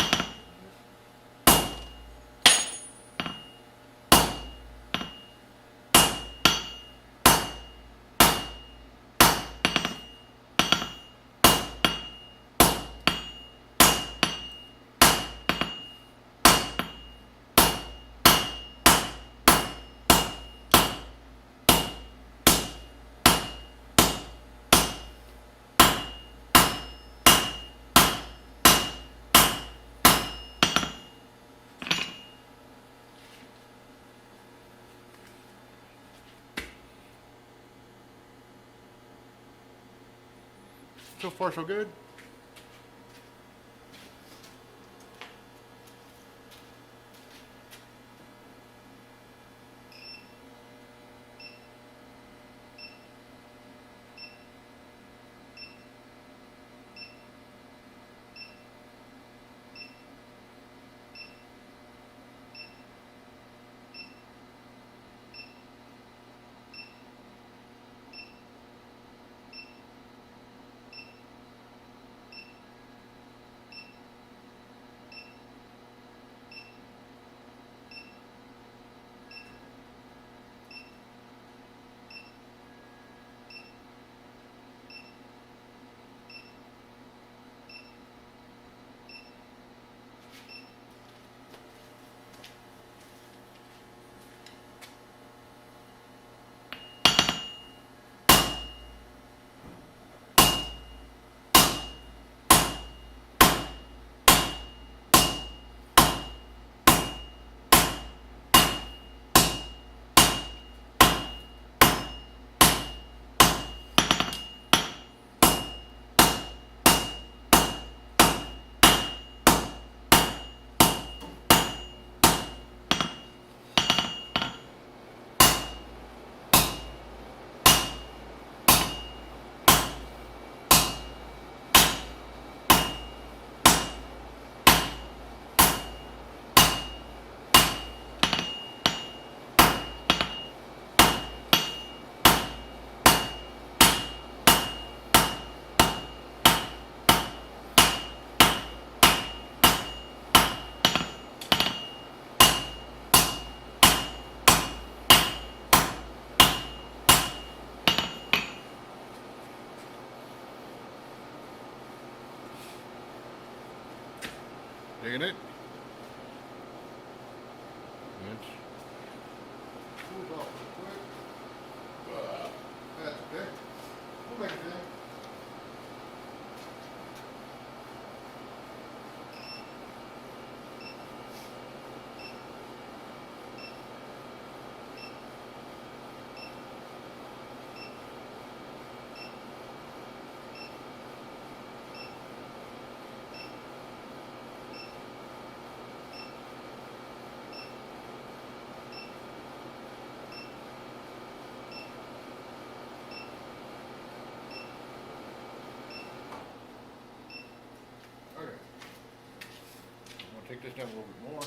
So far, so good. Digging it? It's cooled off real quick. That's okay. We'll make it down. Okay. I'm gonna take this down a little bit more.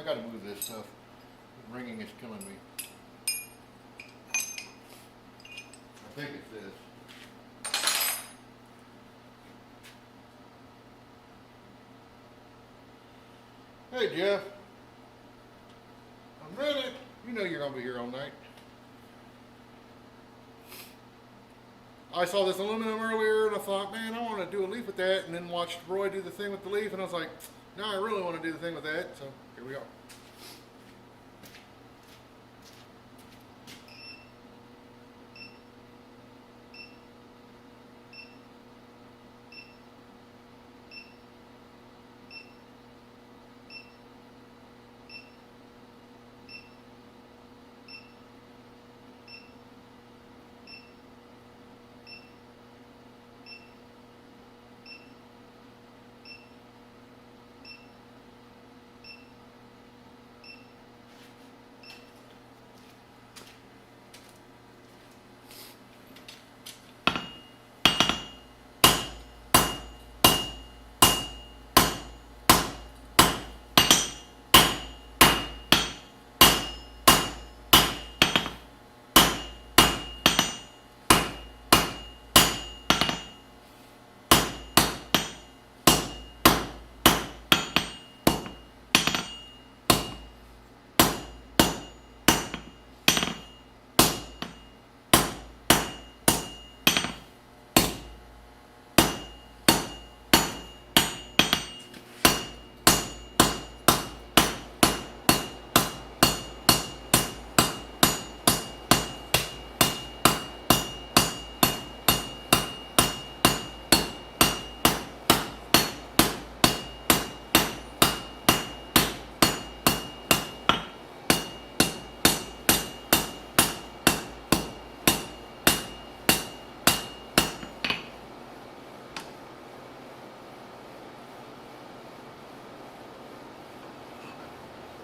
gotta move this stuff. The ringing is killing me. I think it's this. Hey Jeff, I'm ready. You know you're gonna be here all night. I saw this aluminum earlier and I thought, man, I want to do a leaf with that, and then watched Roy do the thing with the leaf, and I was like, no, I really want to do the thing with that, so here we go.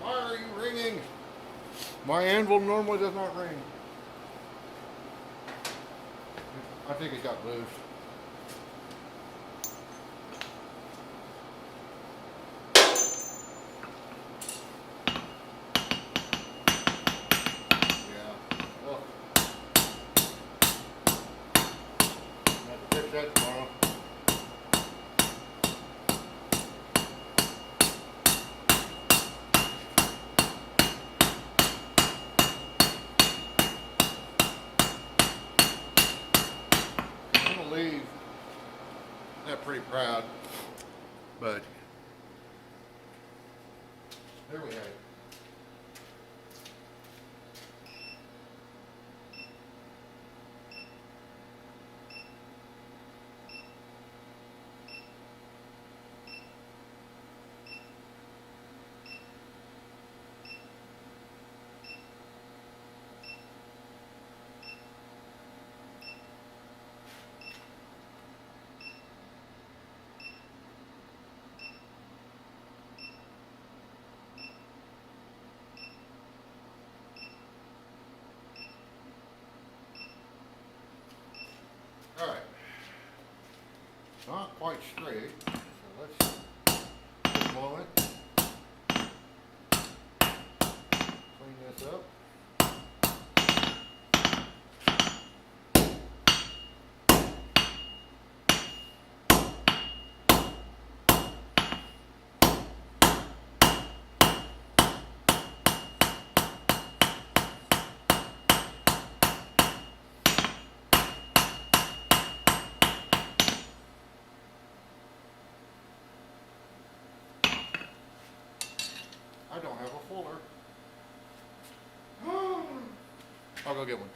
Why are you ringing? My anvil normally does not ring. I think it got loose. Yeah. Oh. I have to fix that tomorrow. Leave. Not pretty proud, but there we have it. All right, not quite straight, so let's take a moment, clean this up. I don't have a fuller. I'll go get one.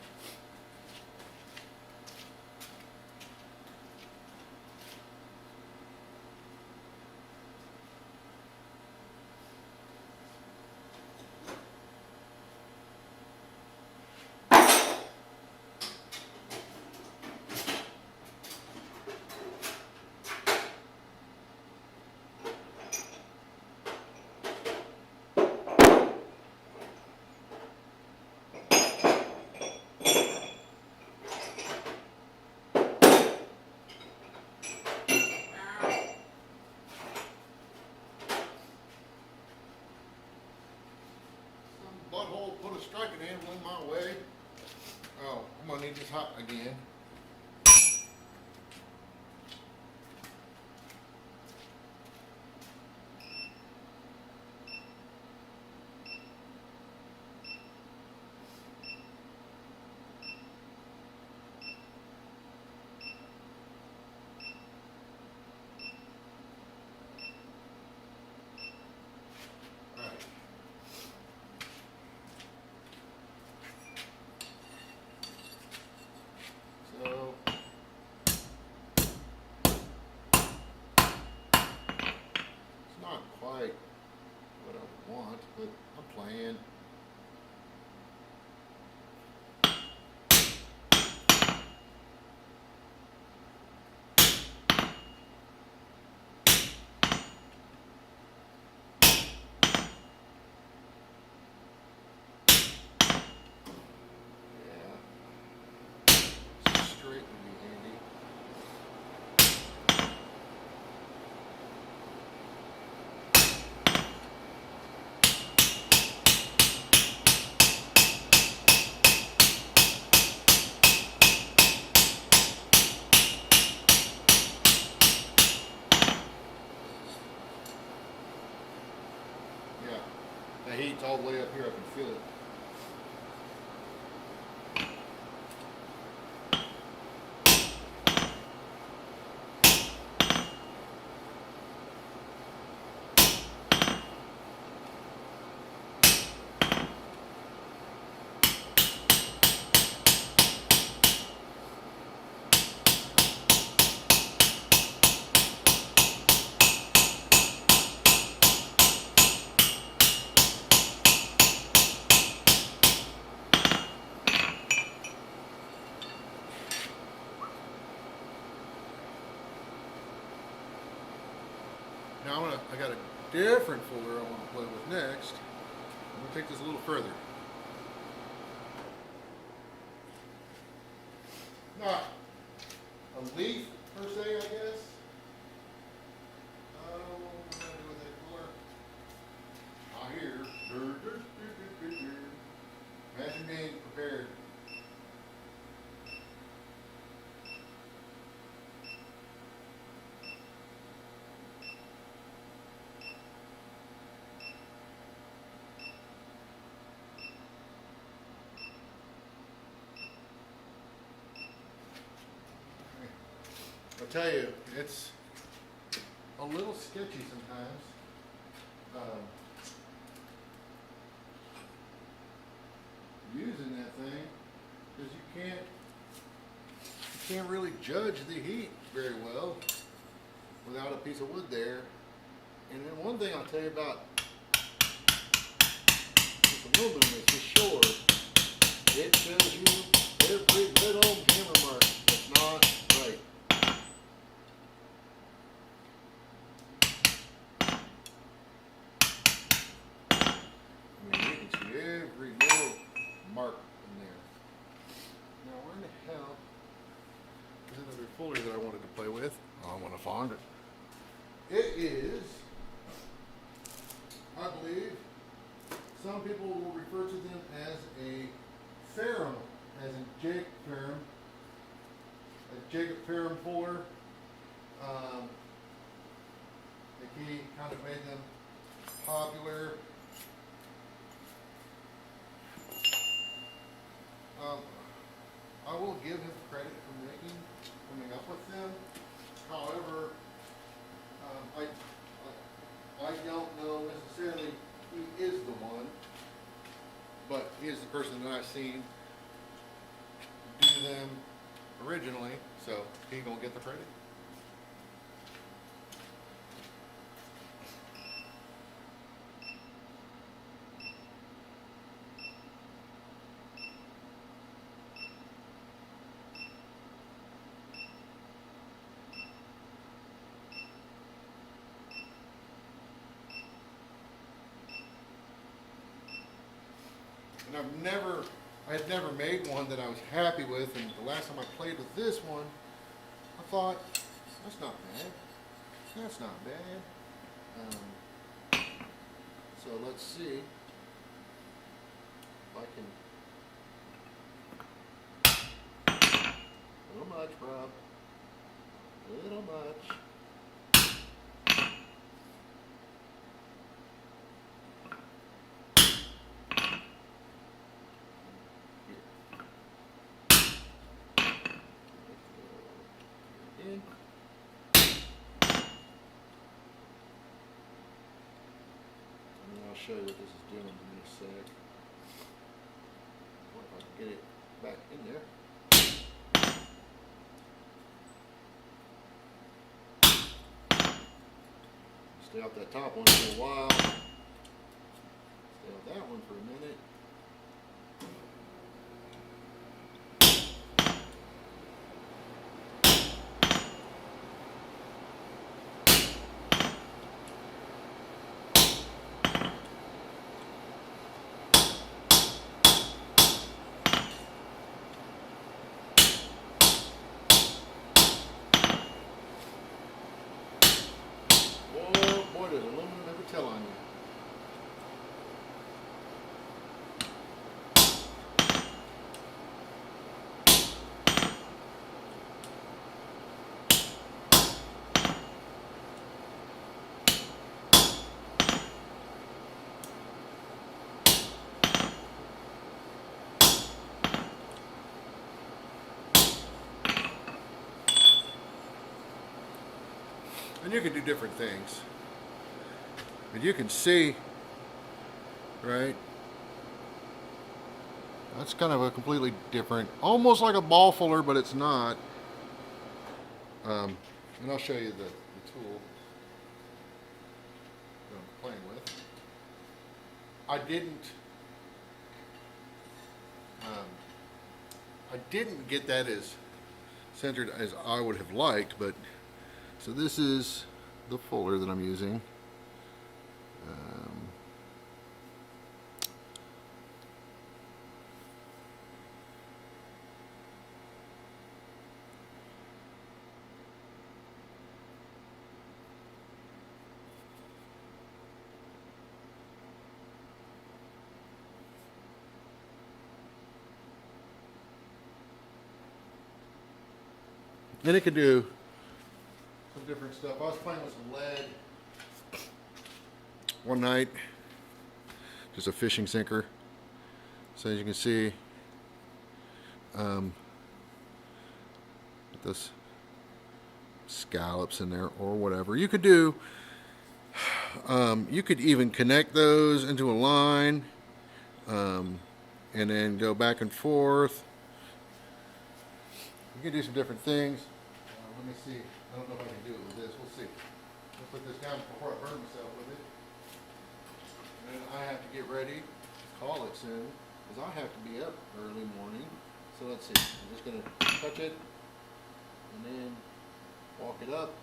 pocket handle in my way. Oh, I'm gonna need this hot again. So it's not quite what I want, but I'm playing. Yeah, straight would be handy. Yeah, the heat's all the way up here. I can feel it. Now I got a different fuller I want to play with next. I'm gonna take this a little further. Not a leaf per se, I guess. What am I gonna do with that fuller? I hear. Imagine being prepared. I'll tell you, it's a little sketchy sometimes. Using that thing, because you can't really judge the heat very well without a piece of wood there. And then one thing I'll tell you about this aluminum is for sure, it shows you every little hammer mark that's not right. I mean, you can see every little mark in there. Now, where in the hell is another fuller that I wanted to play with? Oh, I want to find it. It is, I believe, some people will refer to them as a ferrum, as in Jacob ferrum, a Jacob ferrum fuller. He kind of made them popular. I will give him credit for coming up with them. However, I don't know necessarily he is the one, but he is the person that I've seen do them originally, so he gonna get the credit. And I had never made one that I was happy with, and the last time I played with this one, I thought, that's not bad. That's not bad. So let's see if I can much, Rob. A little much. In. And I'll show you what this is doing in a sec. What if I can get it back in there? Stay off that top one for a while. Stay off that one for a minute. Boy, does aluminum ever tell on you. And you can do different things. But you can see, right? That's kind of a completely different, almost like a ball fuller, but it's not. And I'll show you the tool that I'm playing with. I didn't get that as centered as I would have liked, but so this is the fuller that I'm using. And it could do some different stuff. I was playing with some lead one night, just a fishing sinker. So as you can see, this scallops in there or whatever. You could do, you could even connect those into a line, and then go back and forth. You can do some different things. Let me see. I don't know if I can do it with this. We'll see. I'll put this down before I burn myself with it. And then I have to get ready to call it soon, because I have to be up early morning. So let's see. I'm just going to touch it, and then walk it up,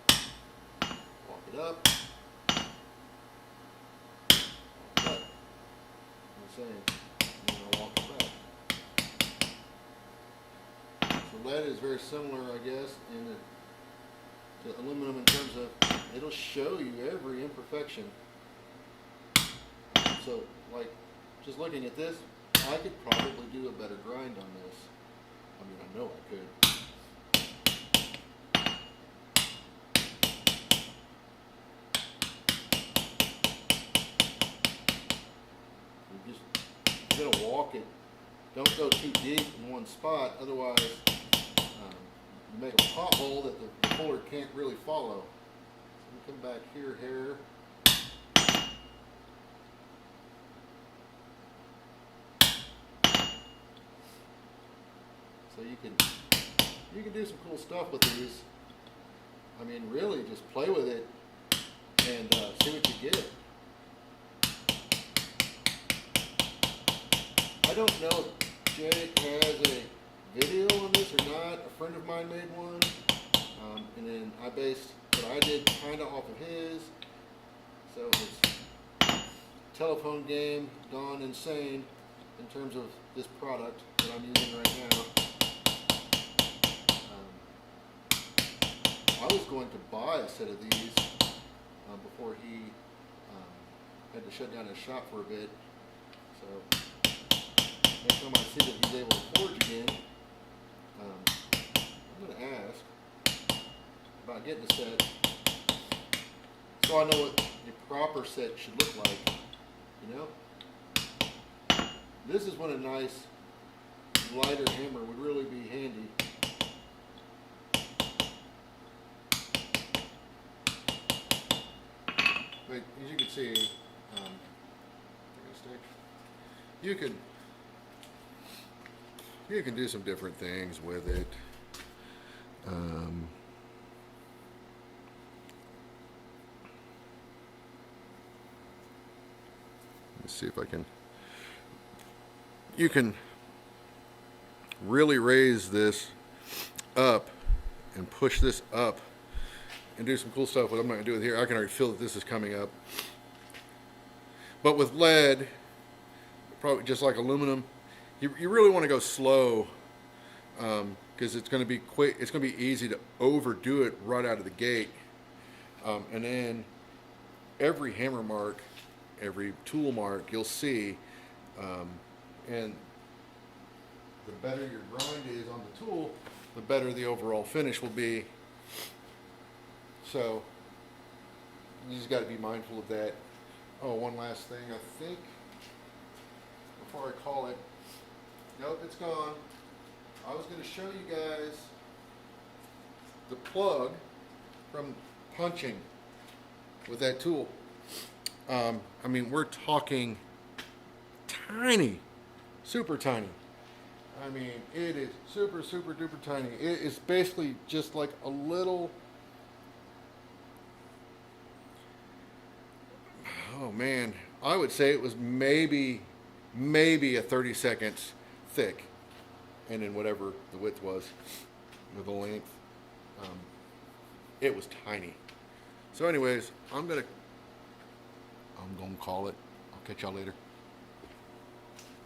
walk it up, walk it up. I'm saying, and then I'll walk it back. So lead is very similar, I guess, to aluminum in terms of it'll show you every imperfection. So, like, just looking at this, I could probably do a better grind on this. I mean, I know I could. You gotta walk it. Don't go too deep in one spot, otherwise you make a pothole that the fuller can't really follow. So we come back here. So you can do some cool stuff with these. I mean, really, just play with it and see what you get. I don't know if Jake has a video on this or not. A friend of mine made one, and then I based what I did kind of off of his. So it's telephone game gone insane in terms of this product that I'm using right now. I was going to buy a set of these before he had to shut down his shop for a bit. So next time I see that he's able to forge again, I'm going to ask about getting a set so I know what a proper set should look like. You know, this is when a nice lighter hammer would really be handy. But as you can see, you can do some different things with it. Let's see if I can. You can really raise this up and push this up and do some cool stuff. What I'm not going to do with here, I can already feel that this is coming up. But with lead, probably just like aluminum, you really want to go slow because it's going to be quick. It's going to be easy to overdo it right out of the gate. And then every hammer mark, every tool mark, you'll see, and the better your grind is on the tool, the better the overall finish will be. So you just got to be mindful of that. Oh, one last thing, I think, before I call it. Nope, it's gone. I was going to show you guys the plug from punching with that tool. I mean, we're talking tiny, super tiny. I mean, it is super, super duper tiny. It is basically just like a little, oh man, I would say it was maybe a 30 seconds thick, and then whatever the width was with the length, it was tiny. So anyways, I'm gonna call it. I'll catch y'all later.